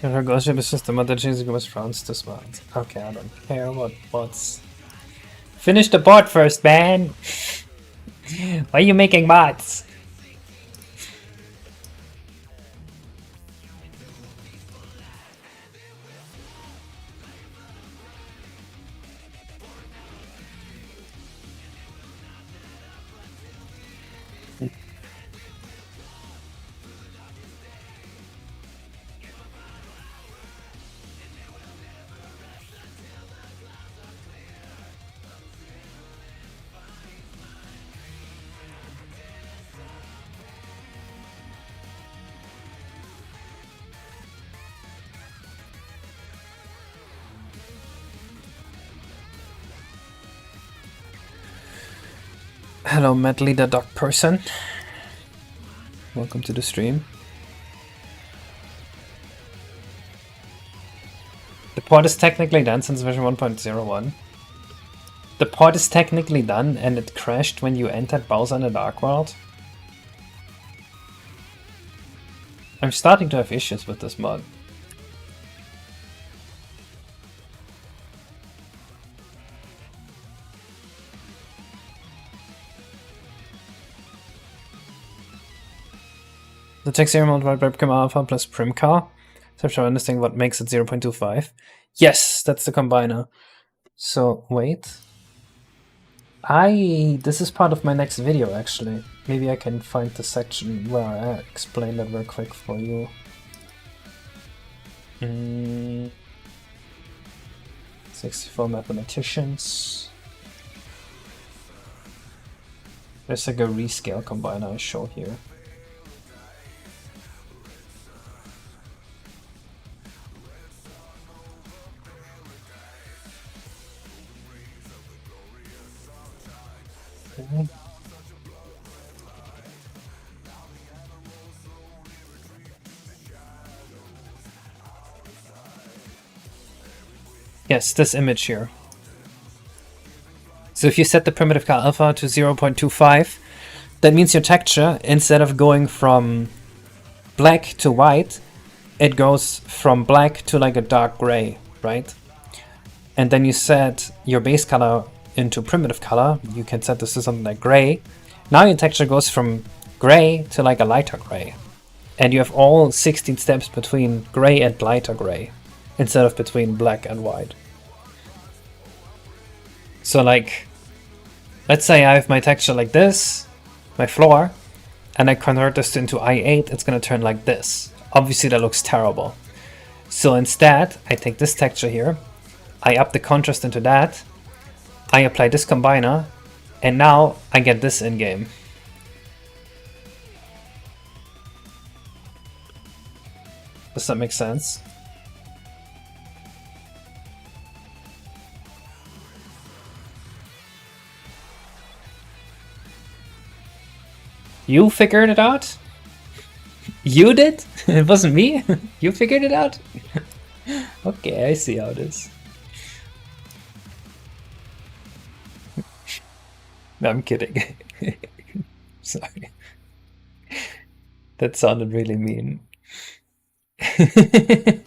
Your gossip is just a mother changing was France to smart. Okay, I don't care about bots. Finish the bot first, man! Why are you making bots? Hello, Medley the dog person. Welcome to the stream. The port is technically done since version 1.01. The port is technically done and it crashed when you entered Bowser in the Dark World. I'm starting to have issues with this mod. The text here mode webcam alpha plus primcar. So I'm trying to understand what makes it 0.25. Yes, that's the combiner. So wait. This is part of my next video actually. Maybe I can find the section where I explain that real quick for you. 64 mathematicians. There's like a rescale combiner I show here. Yes, this image here. So if you set the primitive color alpha to 0.25, that means your texture, instead of going from black to white, it goes from black to like a dark gray, right? And then you set your base color into primitive color. You can set this to something like gray. Now your texture goes from gray to like a lighter gray. And you have all 16 steps between gray and lighter gray, instead of between black and white. So like, let's say I have my texture like this, my floor, and I convert this into I8, it's gonna turn like this. Obviously that looks terrible. So instead, I take this texture here, I up the contrast into that, I apply this combiner, and now I get this in-game. Does that make sense? You figured it out? You did? It wasn't me? You figured it out? Okay, I see how it is. No, I'm kidding. Sorry. That sounded really mean. I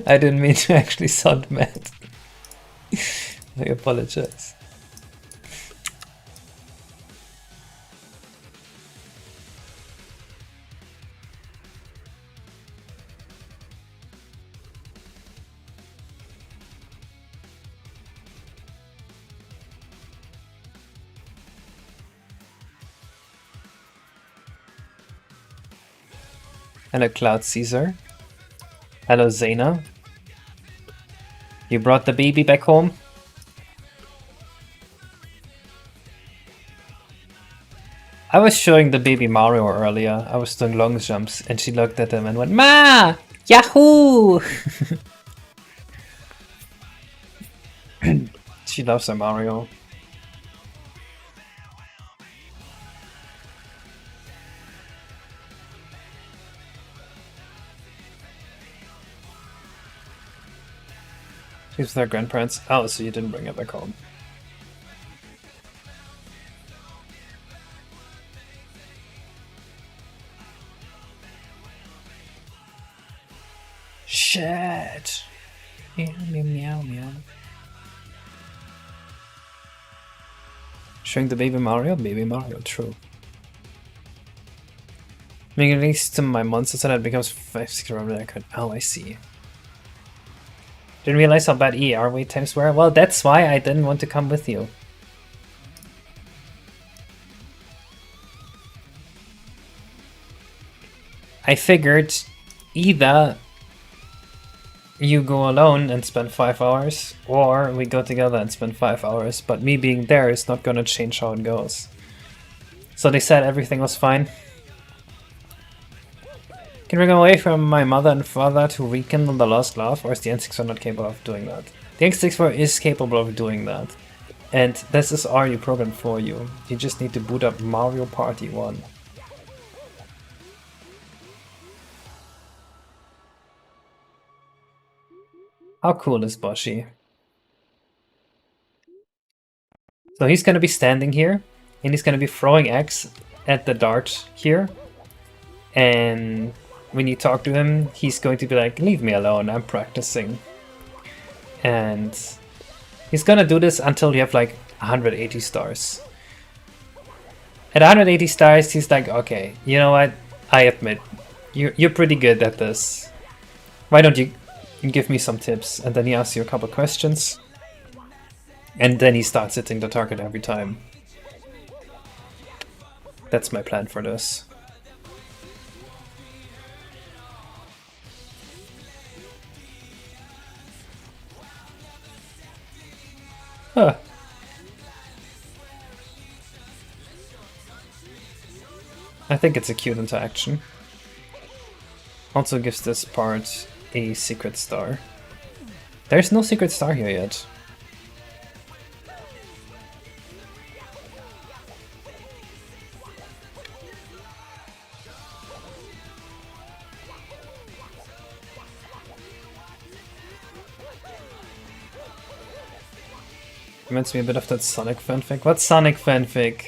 didn't mean to actually sound mad. I apologize. Hello, Cloud Caesar. Hello, Zena. You brought the baby back home? I was showing the baby Mario earlier. I was doing long jumps and she looked at him and went, "Ma! Yahoo!" She loves her Mario. She's with her grandparents. Oh, so you didn't bring her back home. Shit. Meow, meow, meow, meow. Showing the baby Mario? Baby Mario, true. Making links to my monster so that it becomes 5-6 record. Oh, I see. Didn't realize how bad ER wait times were. Well, that's why I didn't want to come with you. I figured either you go alone and spend 5 hours, or we go together and spend 5 hours, but me being there is not gonna change how it goes. So they said everything was fine. Can we go away from my mother and father to rekindle the lost love, or is the N64 not capable of doing that? The N64 is capable of doing that. And this is already programmed for you. You just need to boot up Mario Party 1. How cool is Bosshi? So he's gonna be standing here, and he's gonna be throwing X at the dart here. And when you talk to him, he's going to be like, "Leave me alone, I'm practicing." And he's gonna do this until you have like 180 stars. At 180 stars, he's like, "Okay, you know what? I admit, you're pretty good at this. Why don't you give me some tips?" And then he asks you a couple questions. And then he starts hitting the target every time. That's my plan for this. Huh. I think it's a cute interaction. Also gives this part a secret star. There's no secret star here yet. Reminds me a bit of that Sonic fanfic. What Sonic fanfic?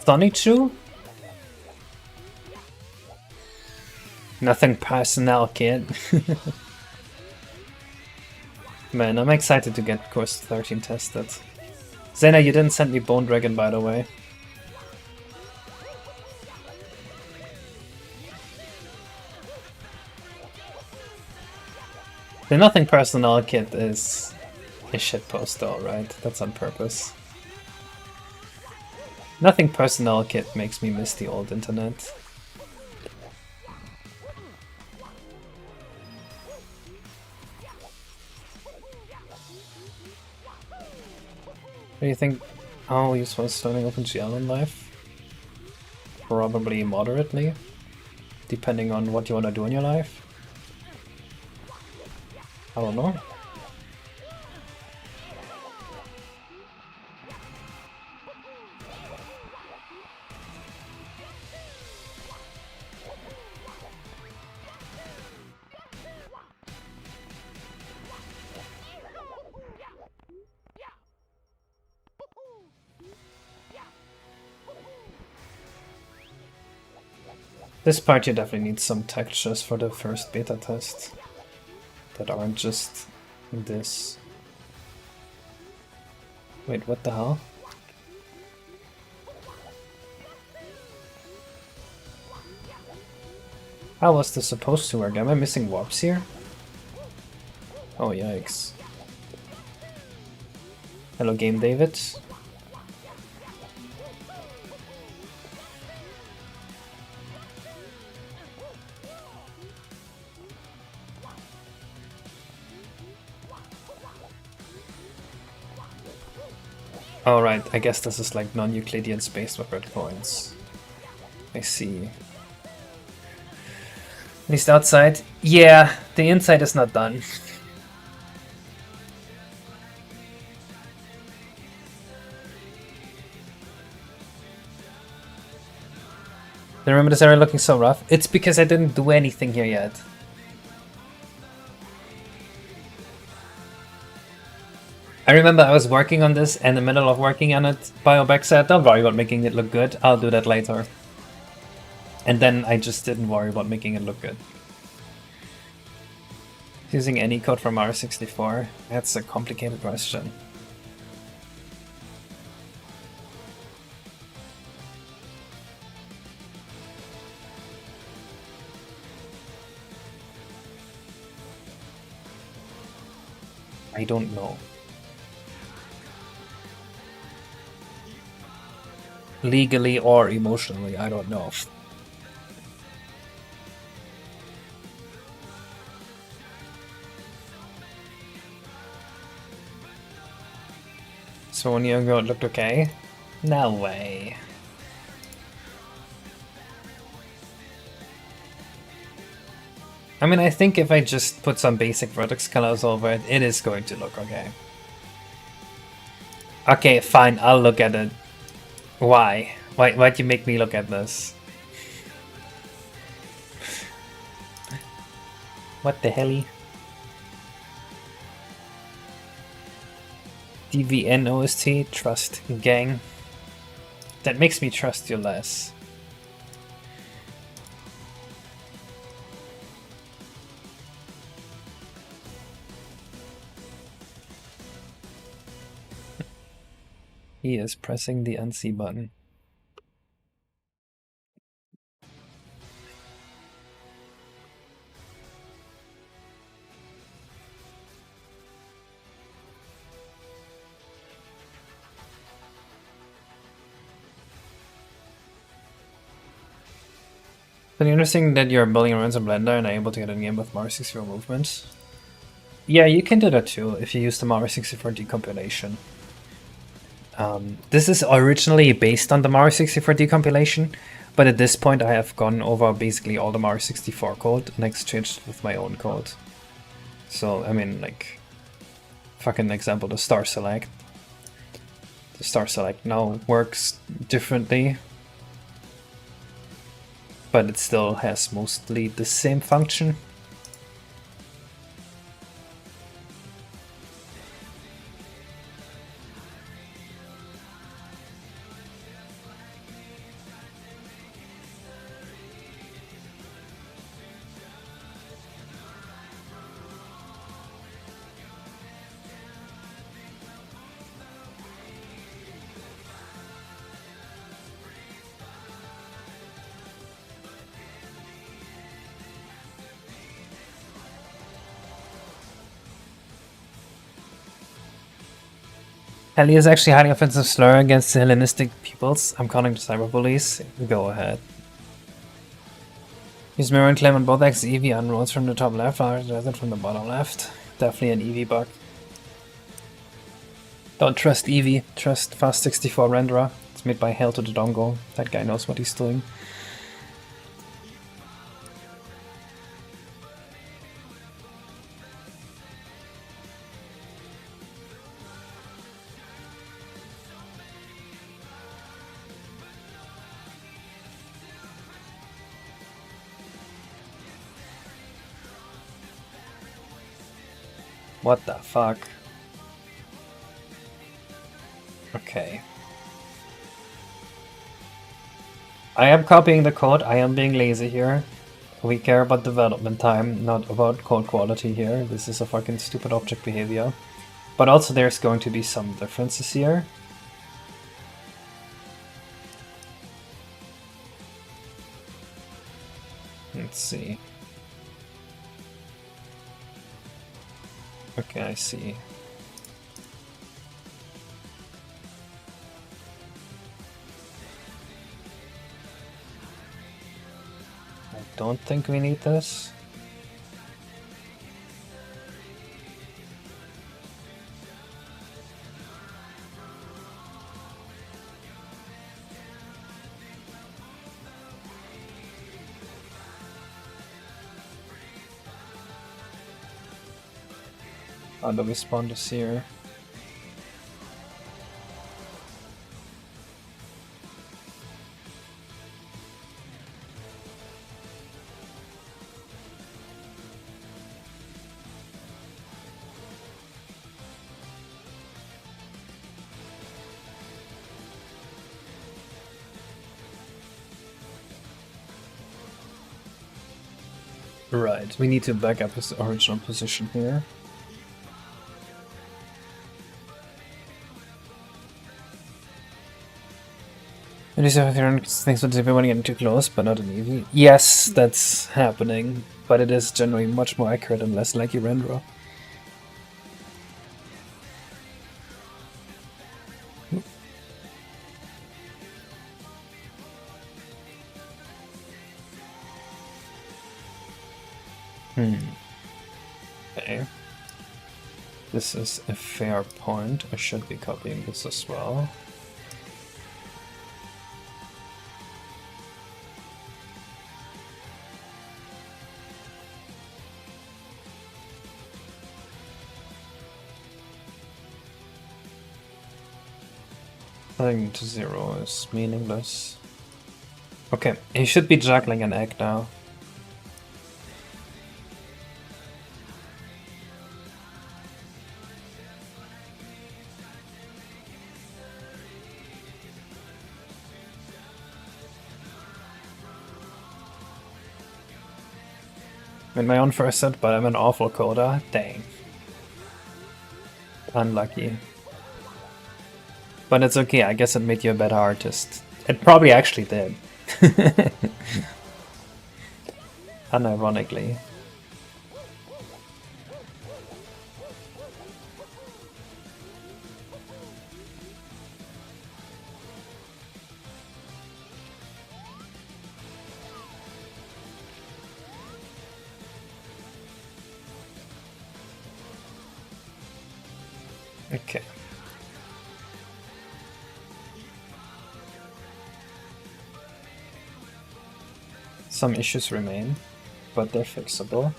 Sonic Shoe? Nothing personal, kid. Man, I'm excited to get Course 13 tested. Zena, you didn't send me Bone Dragon, by the way. The Nothing Personal kit is a shitpost though, right? That's on purpose. Nothing Personal kit makes me miss the old internet. What do you think? How useful is starting OpenGL in life? Probably moderately, depending on what you want to do in your life. I don't know. This part you definitely need some textures for the first beta test that aren't just this. Wait, what the hell? How was this supposed to work? Am I missing warps here? Oh, yikes. Hello, Game David. Alright, I guess this is like non-Euclidean space with red coins. I see. At least outside? Yeah, the inside is not done. I remember this area looking so rough. It's because I didn't do anything here yet. I remember I was working on this, in the middle of working on it, BioBack said, don't worry about making it look good, I'll do that later. And then I just didn't worry about making it look good. Using any code from R64? That's a complicated question. I don't know. Legally or emotionally, I don't know. So 1 year ago it looked okay? No way. I mean, I think if I just put some basic vertex colors over it, it is going to look okay. Okay, fine, I'll look at it. Why? Why'd you make me look at this? What the hell? DVN OST, trust gang. That makes me trust you less. He is pressing the unsee button. It's interesting that you're building around some Blender and are able to get in game with Mario 64 movement. Yeah, you can do that too if you use the Mario 64 decompilation. This is originally based on the Mario 64 decompilation, but at this point I have gone over basically all the Mario 64 code and exchanged it with my own code. So, I mean, like, fucking example, the star select. The star select now works differently, but it still has mostly the same function. Heli is actually hiding offensive slur against the Hellenistic peoples. I'm calling the cyberbullies. Go ahead. Use mirror and claim on both X EV unrolls from the top left, or does it from the bottom left. Definitely an EV bug. Don't trust Eevee, trust Fast64 Renderer. It's made by Hail to the Dongle. That guy knows what he's doing. What the fuck? Okay. I am copying the code, I am being lazy here. We care about development time, not about code quality here. This is a fucking stupid object behavior. But also there's going to be some differences here. Let's see. Okay, I see. I don't think we need this. How do we spawn this here? Right, we need to back up his original position here. And these things would be getting too close, but not an Eevee. Yes, that's happening, but it is generally much more accurate and less laggy renderer. Okay. This is a fair point. I should be copying this as well. Adding to 0 is meaningless. Okay, he should be juggling an egg now. Made my own first set, but I'm an awful coder. Dang. Unlucky. But it's okay, I guess it made you a better artist. It probably actually did. Unironically. Okay. Some issues remain, but they're fixable.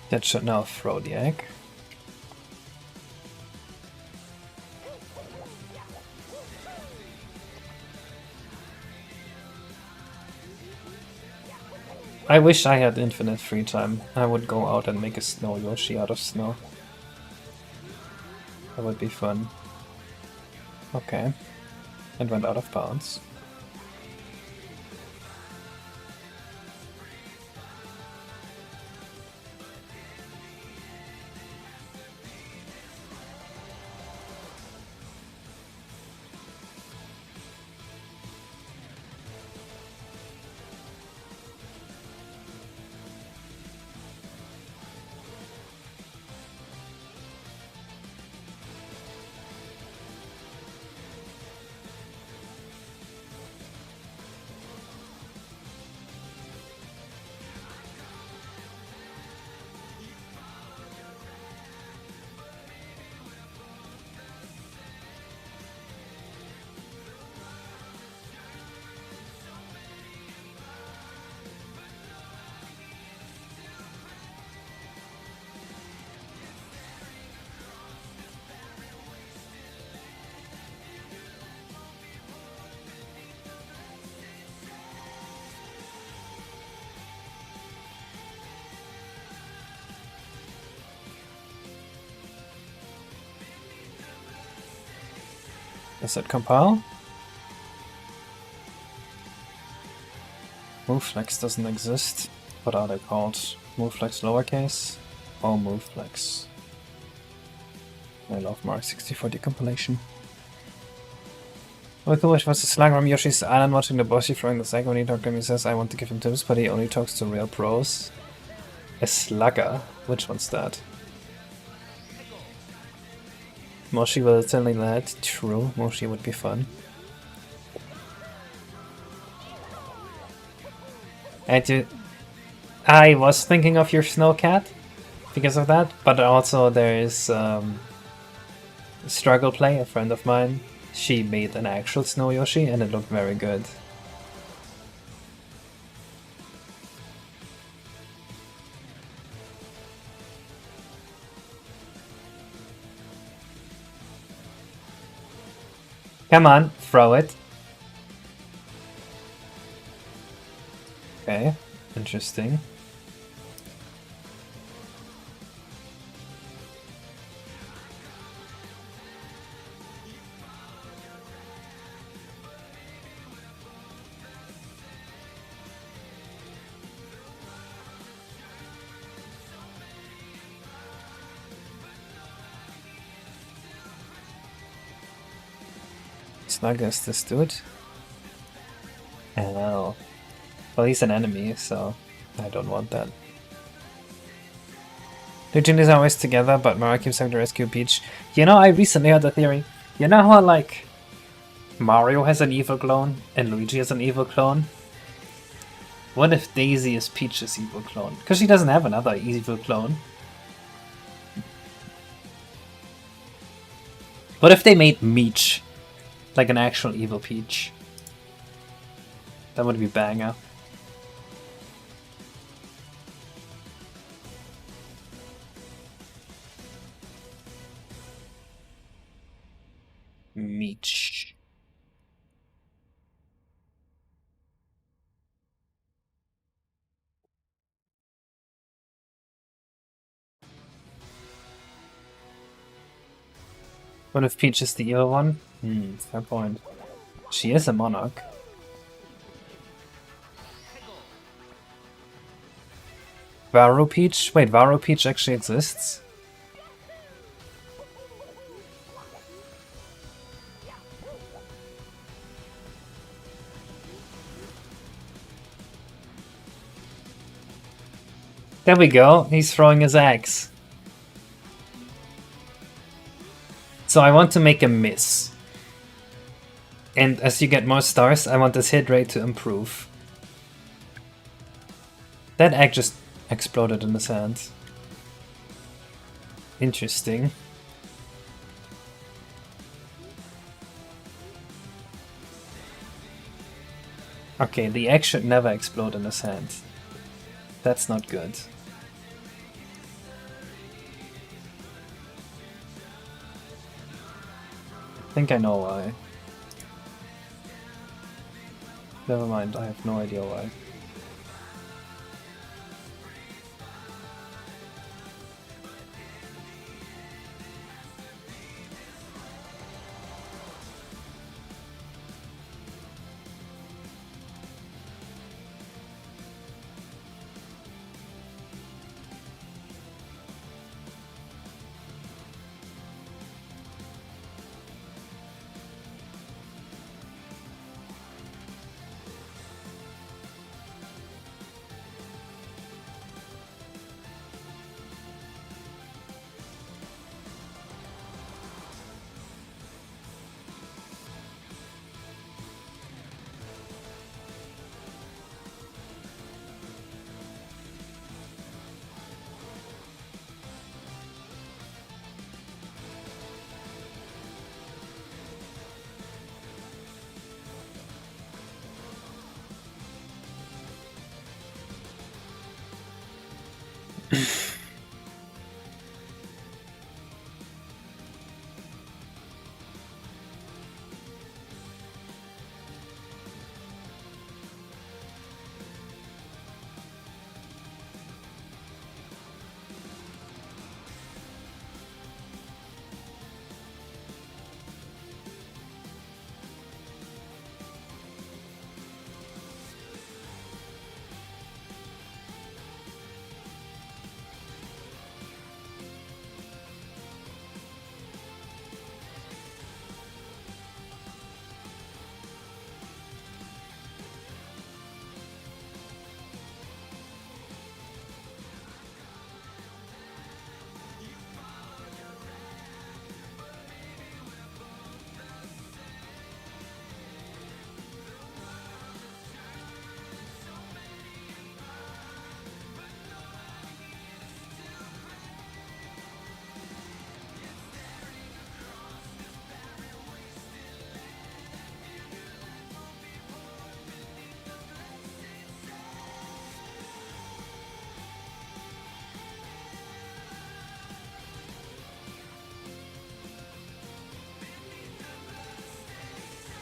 That should now throw the egg. I wish I had infinite free time. I would go out and make a snow Yoshi out of snow. That would be fun. Okay. It went out of bounds. Does it compile? MoveFlex doesn't exist. What are they called? MoveFlex lowercase? Oh, MoveFlex. I love Mark 64 decompilation. Wish was a slug from Yoshi's Island watching the Bosshi throwing the sack. When he talked to him, he says, I want to give him tips, but he only talks to real pros. A slugger? Which one's that? Moshi will tell me that. True, Moshi would be fun. I was thinking of your Snowcat because of that, but also there is Struggle Play, a friend of mine. She made an actual Snow Yoshi and it looked very good. Come on, throw it. Okay, interesting. Snug as this dude. Oh. Well, he's an enemy, so I don't want that. The team is always together, but Mario keeps having to rescue Peach. You know, I recently heard a theory. You know how, like, Mario has an evil clone and Luigi has an evil clone? What if Daisy is Peach's evil clone? Because she doesn't have another evil clone. What if they made Meech like an actual evil Peach? That would be banger. Meech. What if Peach is the evil one? Fair point. She is a monarch. Varo Peach? Wait, Varo Peach actually exists? There we go, he's throwing his axe. So I want to make a miss. And as you get more stars, I want this hit rate to improve. That egg just exploded in his hand. Interesting. Okay, the egg should never explode in his hand. That's not good. I think I know why. Never mind, I have no idea why.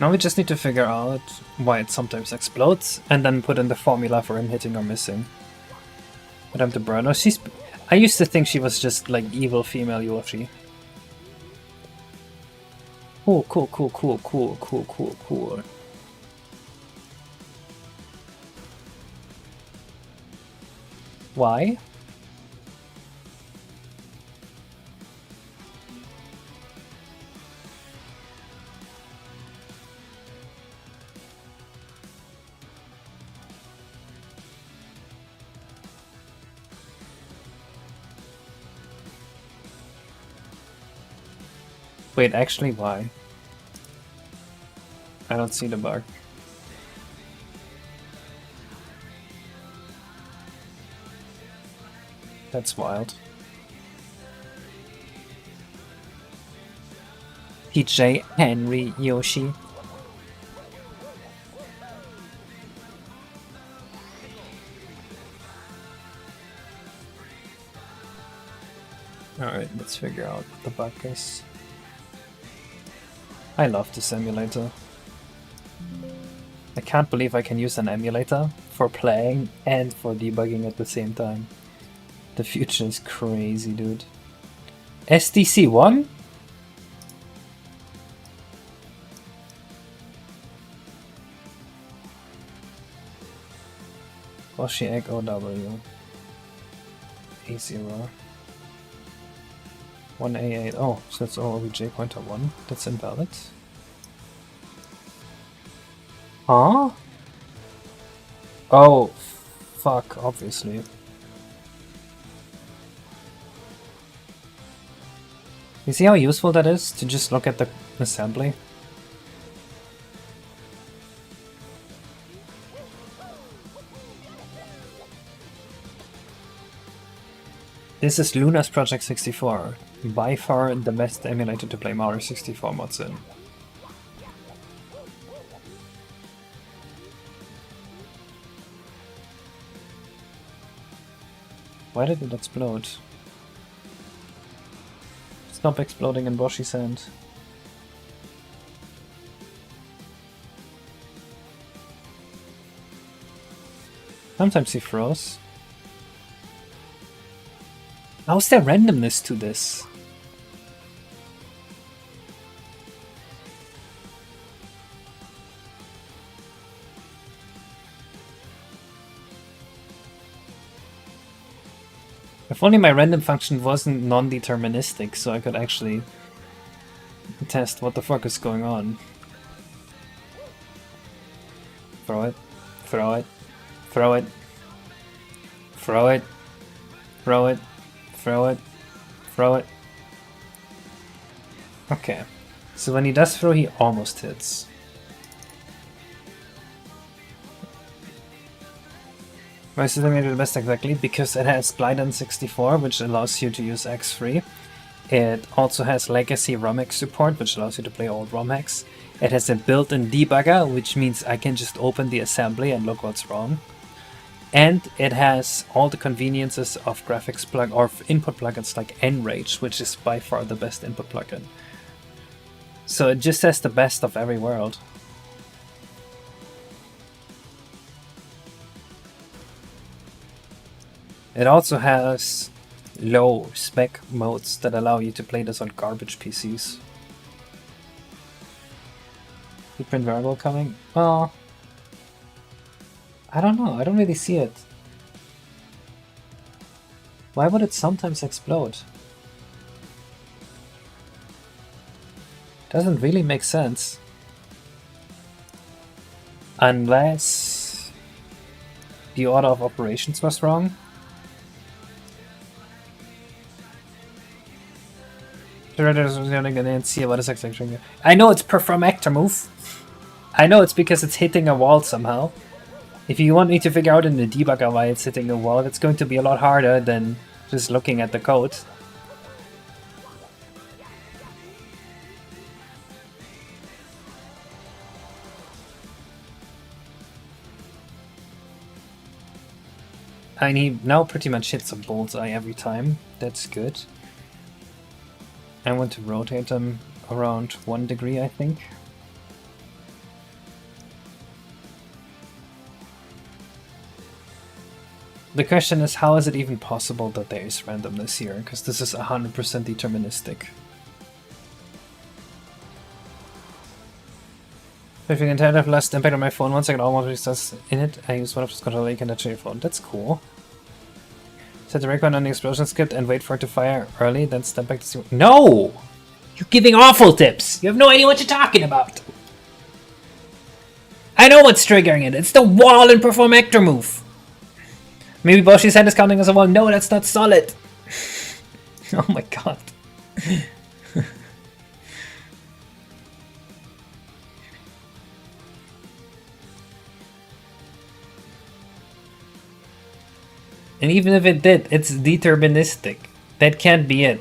Now we just need to figure out why it sometimes explodes, and then put in the formula for him hitting or missing. Madame de Bruno, she's... I used to think she was just like evil female Yoshi. Cool, cool, cool, cool, cool, cool, cool, cool. Why? Wait, actually, why? I don't see the bug. That's wild. PJ Henry Yoshi. Alright, let's figure out what the bug is. I love this emulator. I can't believe I can use an emulator for playing and for debugging at the same time. The future is crazy, dude. SDC1? Bosshi egg OW. A0. 1A8. Oh, so that's OBJ pointer 1. That's invalid. Huh? Oh, fuck, obviously. You see how useful that is to just look at the assembly? This is Luna's Project 64. By far the best emulator to play Mario 64 mods in. Why did it explode? Stop exploding in Bosshi sand. Sometimes he froze. How's there randomness to this? If only my random function wasn't non-deterministic, so I could actually test what the fuck is going on. Throw it. Throw it. Throw it. Throw it. Throw it. Throw it. Throw it. Okay. So when he does throw, he almost hits. Why is it made the best exactly? Because it has Glide on 64, which allows you to use X3. It also has Legacy ROM-Hack support, which allows you to play old ROM-Hacks. It has a built-in debugger, which means I can just open the assembly and look what's wrong. And it has all the conveniences of graphics plug or input plugins like Enrage, which is by far the best input plugin. So it just has the best of every world. It also has low spec modes that allow you to play this on garbage PCs. Blueprint variable coming? Well, I don't know, I don't really see it. Why would it sometimes explode? Doesn't really make sense. Unless the order of operations was wrong. I know it's perform actor move. I know it's because it's hitting a wall somehow. If you want me to figure out in the debugger why it's hitting a wall, it's going to be a lot harder than just looking at the code. And he now pretty much hits a bullseye every time. That's good. I want to rotate them around 1 degree, I think. The question is, how is it even possible that there is randomness here? Because this is 100% deterministic. If you can tell I've less impact on my phone once I get all one restarts in it, I use one of this controller you can touch your phone. That's cool. Set the record on the explosion script and wait for it to fire early, then step back to see. No! You're giving awful tips! You have no idea what you're talking about! I know what's triggering it! It's the wall and perform actor move! Maybe Bosshi's head is counting as a wall. No, that's not solid! Oh my god. And even if it did, it's deterministic. That can't be it.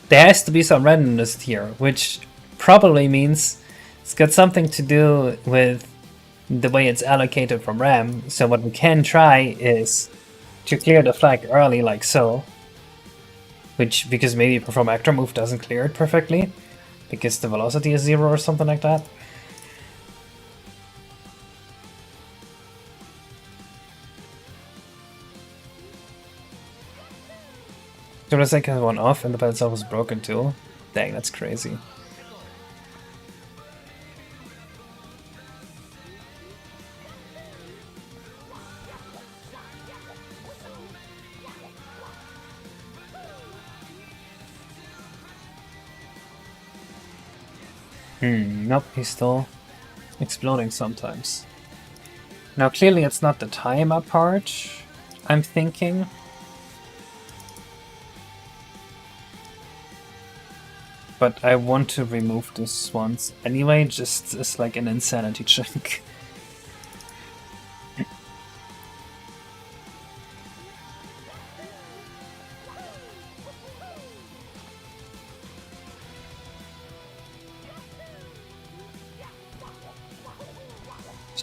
There has to be some randomness here, which probably means it's got something to do with the way it's allocated from RAM. So what we can try is to clear the flag early, like so. Which, because maybe perform actor move doesn't clear it perfectly, because the velocity is 0 or something like that. So the second one off and the pad itself was broken too. Dang, that's crazy. Nope, he's still exploding sometimes. Now clearly it's not the timer part, I'm thinking. But I want to remove this once anyway, just as like an insanity check.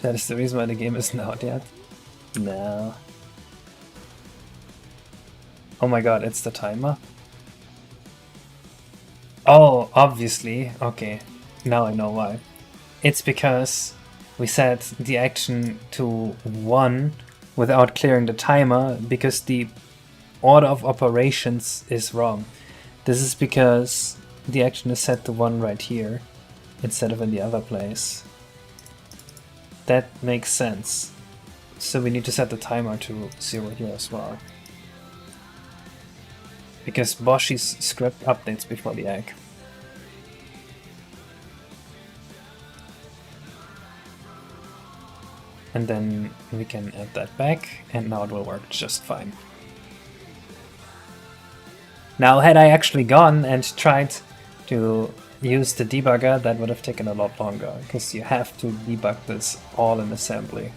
That is the reason why the game isn't out yet. No. Oh my god, it's the timer? Oh, obviously. Okay, now I know why. It's because we set the action to 1 without clearing the timer because the order of operations is wrong. This is because the action is set to 1 right here instead of in the other place. That makes sense. So we need to set the timer to 0 here as well. Because Bosshi's script updates before the egg. And then we can add that back, and now it will work just fine. Now, had I actually gone and tried to use the debugger, that would have taken a lot longer, because you have to debug this all in assembly.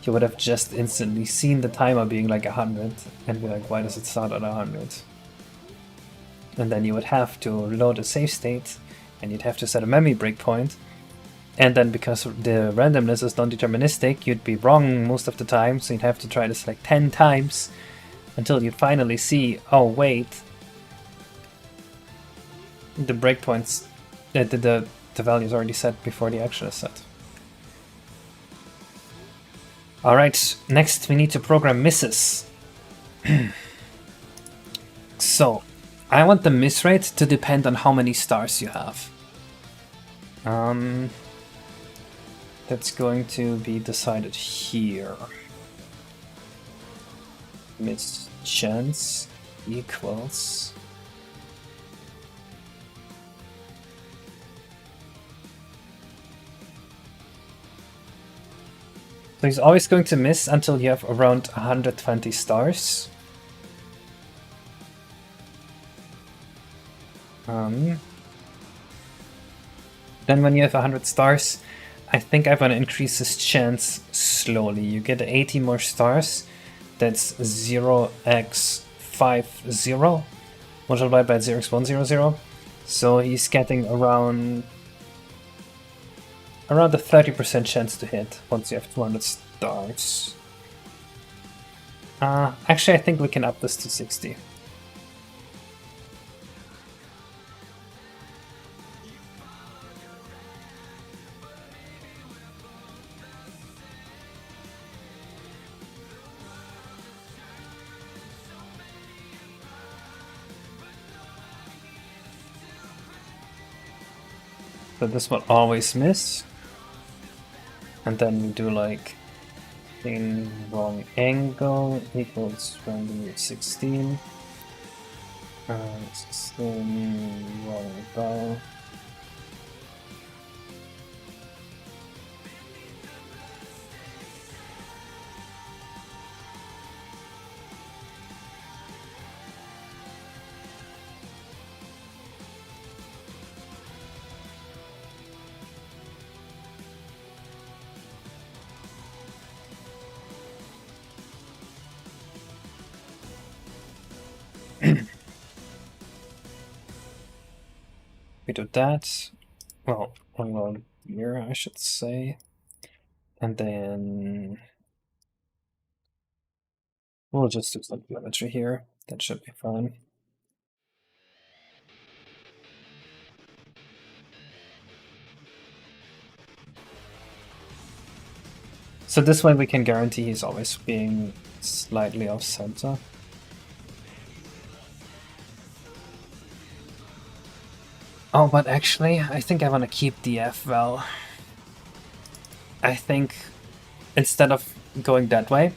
You would have just instantly seen the timer being like 100, and be like, why does it start at 100? And then you would have to load a save state, and you'd have to set a memory breakpoint, And then because the randomness is non-deterministic, you'd be wrong most of the time, so you'd have to try this like 10 times until you finally see, oh wait, the breakpoints, the value is already set before the action is set. Alright, next we need to program misses. So, I want the miss rate to depend on how many stars you have. That's going to be decided here. Miss chance equals so he's always going to miss until you have around 120 stars. Then when you have 100 stars, I think I'm gonna increase his chance slowly. You get 80 more stars. That's 0x50 multiplied by 0x100. So he's getting around a 30% chance to hit once you have 200 stars. Actually, I think we can up this to 60. So this will always miss. And then we do like in wrong angle equals random 16. 16 wrong dial. We do that. Well, one more here, I should say. And then we'll just do some geometry here. That should be fine. So this way we can guarantee he's always being slightly off center. Oh, but actually, I think I want to keep the F-val. I think instead of going that way,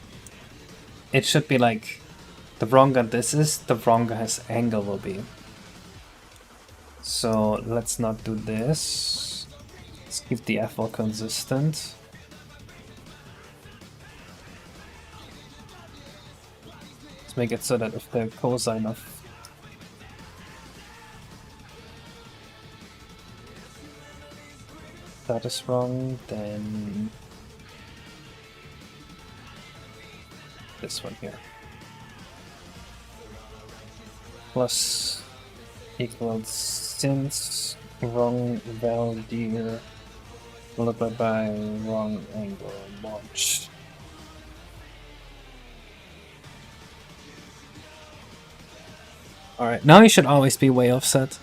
it should be like the wronger this is, the wronger his angle will be. So let's not do this. Let's keep the F-val consistent. Let's make it so that if the cosine of that is wrong, then this one here. Plus equals since wrong value multiplied by wrong angle launch. Alright, now he should always be way offset.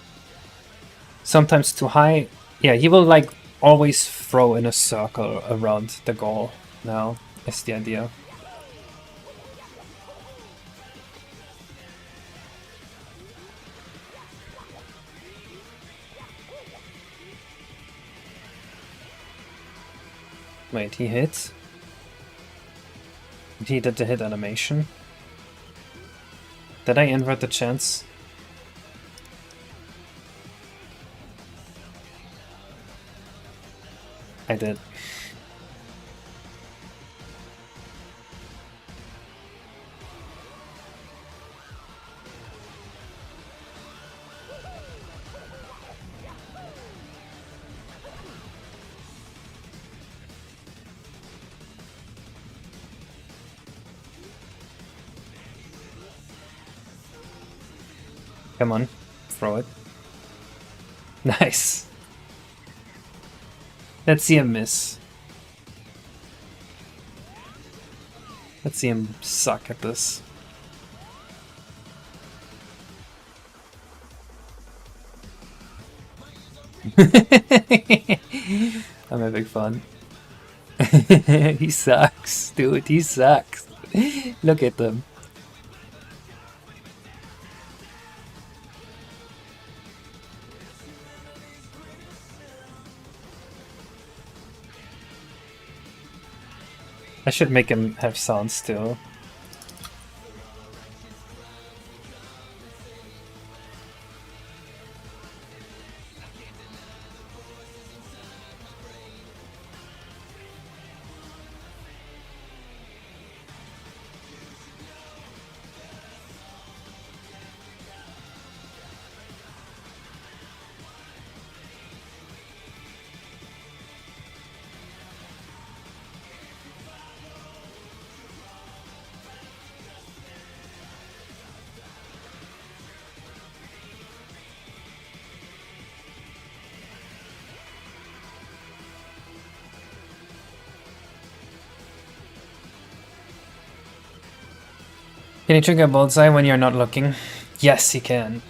Sometimes too high. Yeah, he will like always throw in a circle around the goal now, is the idea. Wait, he hit? He did the hit animation. Did I invert the chance? I did. Come on, throw it. Nice. Let's see him miss. Let's see him suck at this. I'm having fun. He sucks, dude. He sucks. Look at them. I should make him have sounds too. Can you trigger bullseye when you're not looking? Yes, he can.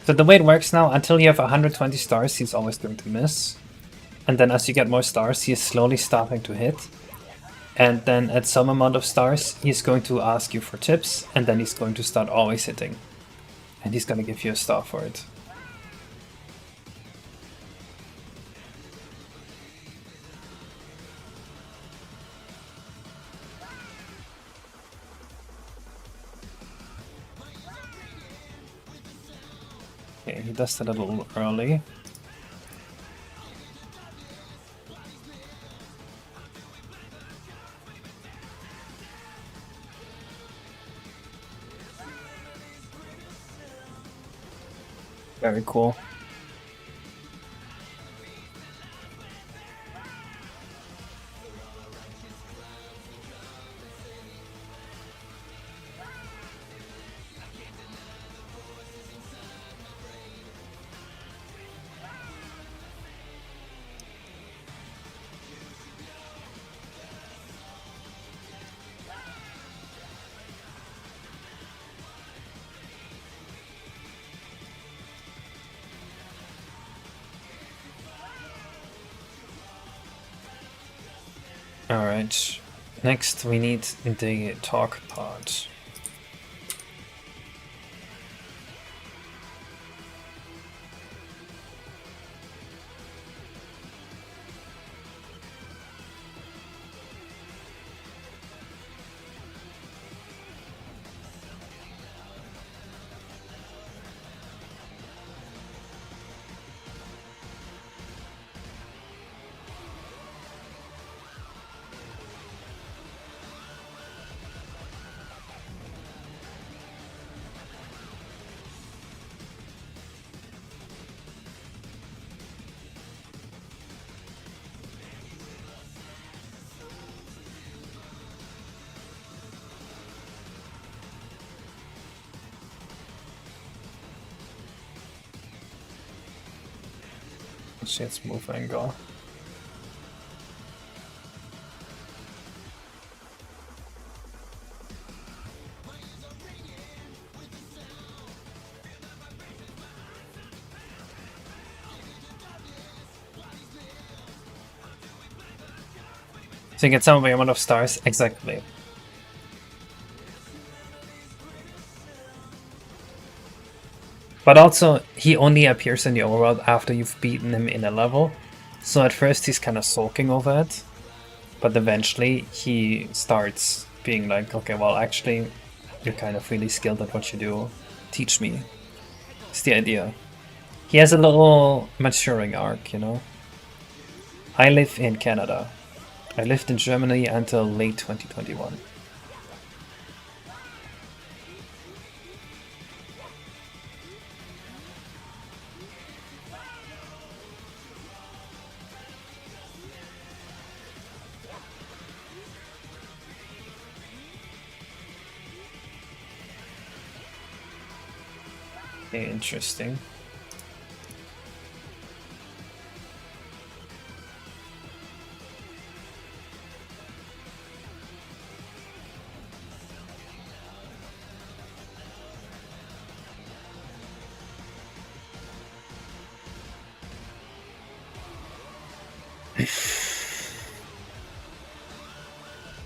So the way it works now, until you have 120 stars, he's always going to miss. And then as you get more stars, he is slowly starting to hit. And then at some amount of stars, he's going to ask you for tips, and then he's going to start always hitting. And he's going to give you a star for it. Okay, he does that a little early. Very cool. Alright, next we need the talk part. Let's move angle. So you get some amount of stars, exactly. But also, he only appears in the overworld after you've beaten him in a level. So at first he's kind of sulking over it. But eventually he starts being like, okay, well actually, you're kind of really skilled at what you do. Teach me. It's the idea. He has a little maturing arc, you know? I live in Canada. I lived in Germany until late 2021. Okay, interesting.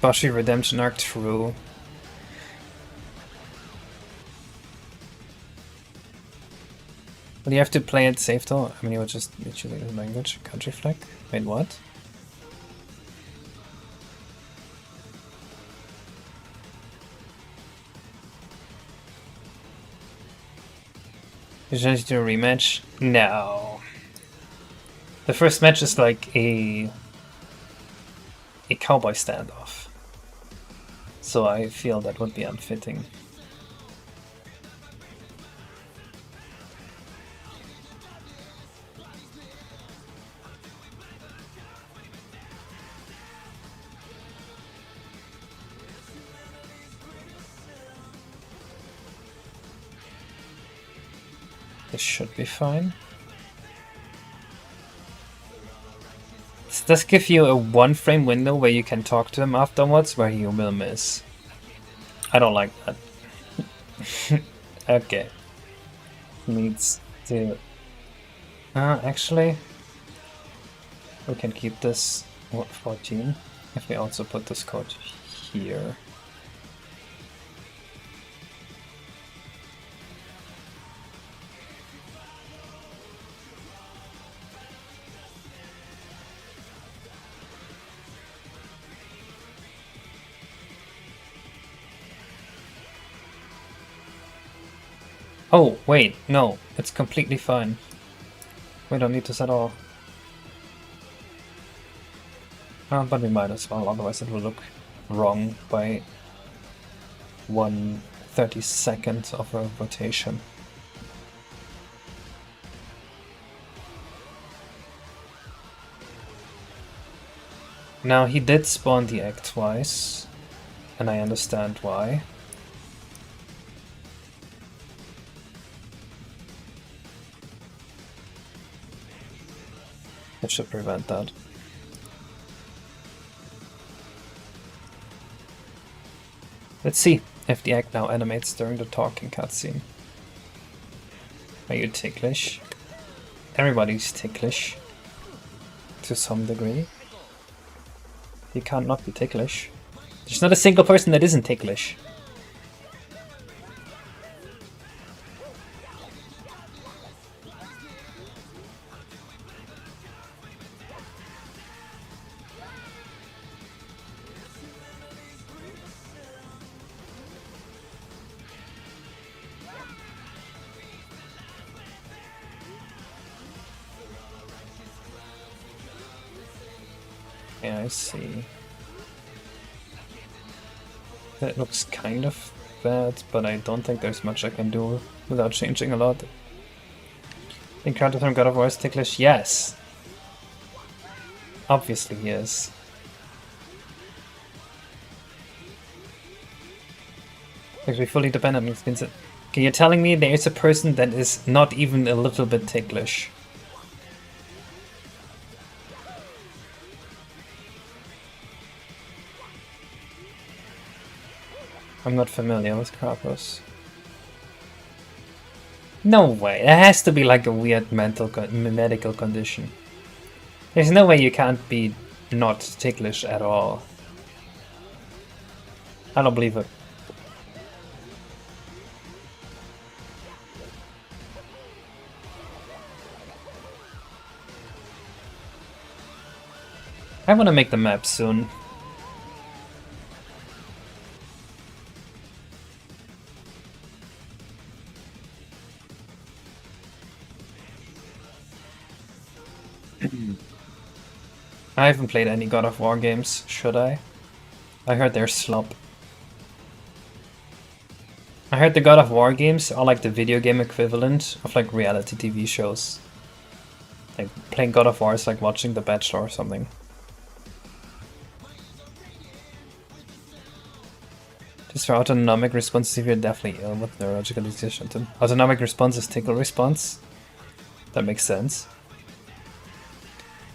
Bosshi Redemption Arc true. But you have to play it safe though. I mean, you would just literally the language country flag. Wait, what? You just do a rematch? No. The first match is like a cowboy standoff. So I feel that would be unfitting. This should be fine. Does this give you a 1-frame window where you can talk to him afterwards where you will miss? I don't like that. Okay. Needs to... actually... We can keep this 14 if we also put this code here. Oh, wait, no, it's completely fine. We don't need this at all. But we might as well, otherwise it will look wrong by 1/32 of a rotation. Now, he did spawn the egg twice, and I understand why. It should prevent that. Let's see if the egg now animates during the talking cutscene. Are you ticklish? Everybody's ticklish. To some degree. You can't not be ticklish. There's not a single person that isn't ticklish. Yeah, I see. That looks kind of bad, but I don't think there's much I can do without changing a lot. Encounter from God of War is ticklish? Yes! Obviously he is. Because we fully depend on things. Okay, you're telling me there is a person that is not even a little bit ticklish? I'm not familiar with Kratos. No way, there has to be like a weird medical condition. There's no way you can't be not ticklish at all. I don't believe it. I want to make the map soon. I haven't played any God of War games, should I? I heard they're slop. I heard the God of War games are like the video game equivalent of like reality TV shows. Like playing God of War is like watching The Bachelor or something. Just for autonomic responses, if you're definitely ill with neurological disorder. Autonomic response is tickle response. That makes sense.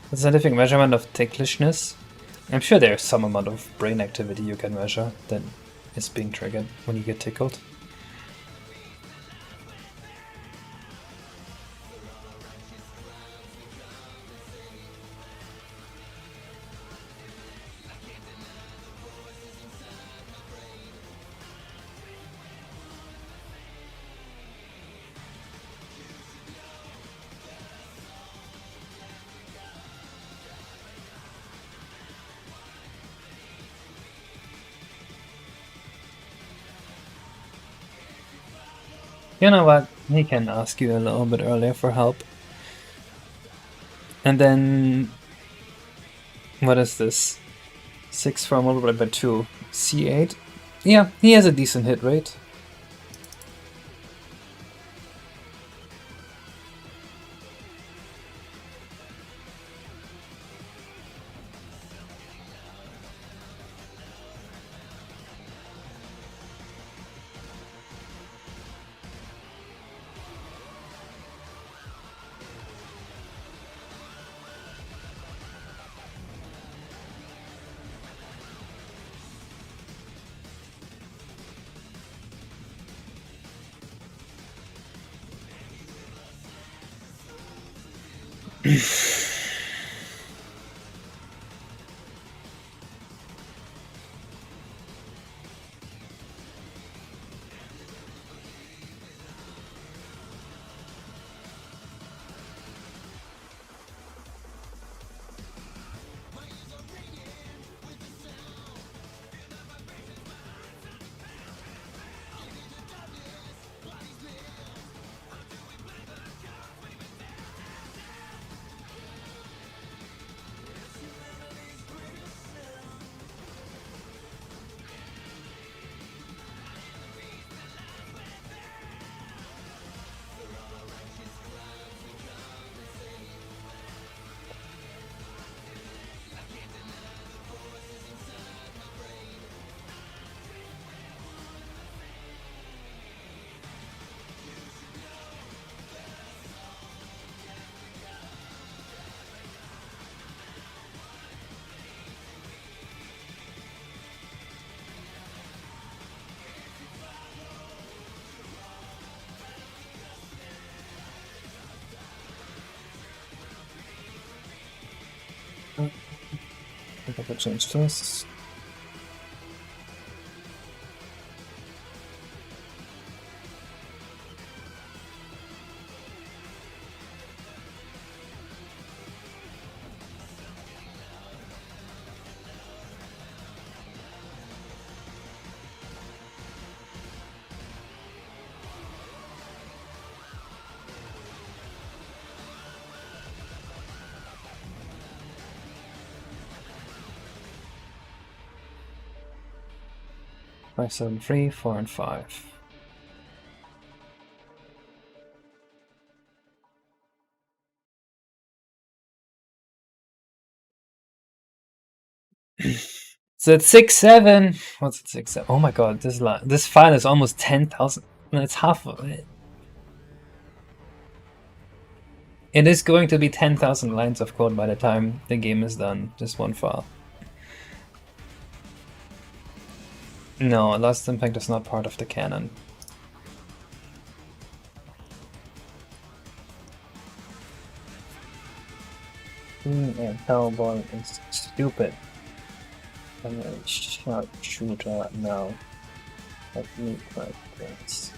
The scientific measurement of ticklishness. I'm sure there's some amount of brain activity you can measure that is being triggered when you get tickled. You know what? He can ask you a little bit earlier for help. And then... what is this? 6 for multiplied by 2. C8? Yeah, he has a decent hit rate. I think I could change this. Five, 7, 3, 4, and 5. So it's 6, 7. What's it, 6, 7? Oh my god, this file is almost 10,000. It's half of it. It is going to be 10,000 lines of code by the time the game is done. Just one file. No, Lost Impact is not part of the canon. And Hellboy is stupid. I'm a sharpshooter now. Let me like this.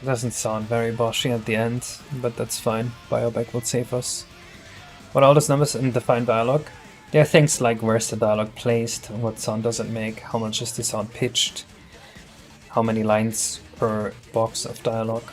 Doesn't sound very Bosshi at the end, but that's fine. Biobag will save us. What are all those numbers in defined dialogue? There are things like where's the dialogue placed, what sound does it make, how much is the sound pitched, how many lines per box of dialogue.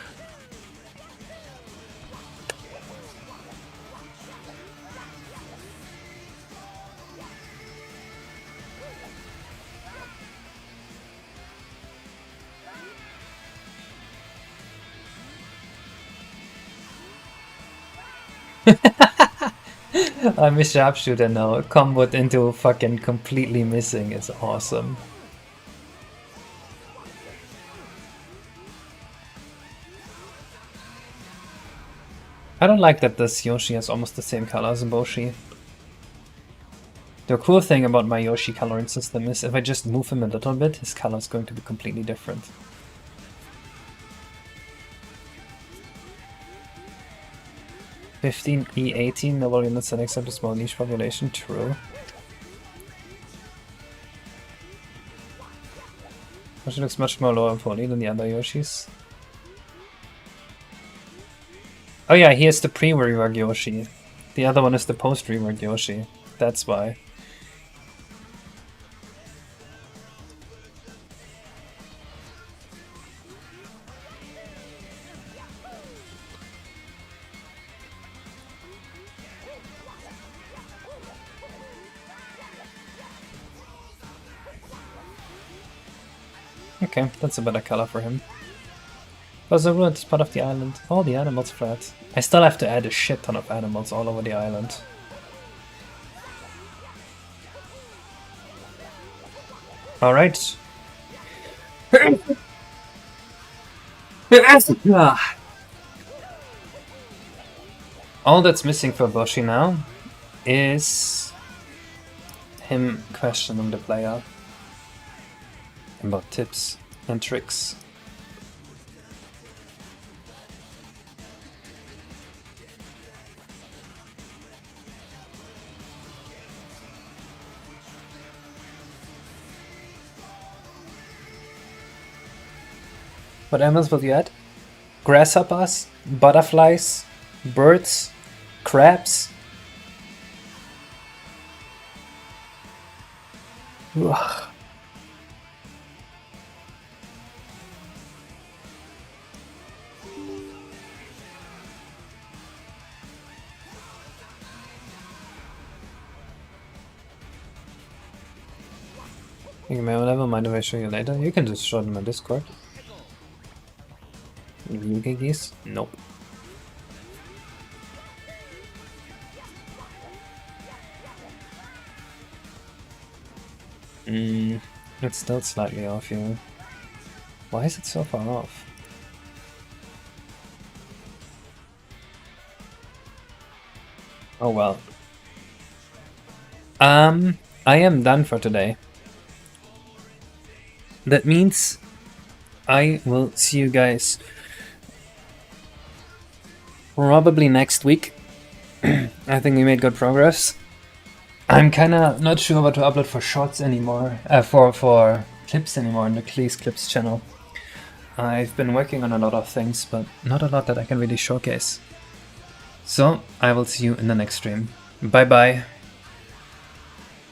I'm a sharpshooter now. Combat into fucking completely missing is awesome. I don't like that this Yoshi has almost the same color as Bosshi. The cool thing about my Yoshi coloring system is if I just move him a little bit, his color is going to be completely different. E18, novel units that accept a small niche population, true. Yoshi looks much more lower poly than the other Yoshis. Oh yeah, here's the pre-rework Yoshi. The other one is the post-rework Yoshi. That's why. Okay, that's a better color for him. Overworld is part of the island. All the animals flat. I still have to add a shit ton of animals all over the island. Alright. All that's missing for Bosshi now is him questioning the player about tips and tricks. What animals will you add? Grasshoppers, butterflies, birds, crabs. Ugh. You may never mind if I show you later. You can just show them on Discord. You get these? Nope. It's still slightly off here. Why is it so far off? Oh well. I am done for today. That means I will see you guys probably next week. I think we made good progress. I'm kinda not sure what to upload for shorts anymore, for clips anymore on the Please Clips channel. I've been working on a lot of things, but not a lot that I can really showcase. So, I will see you in the next stream. Bye bye.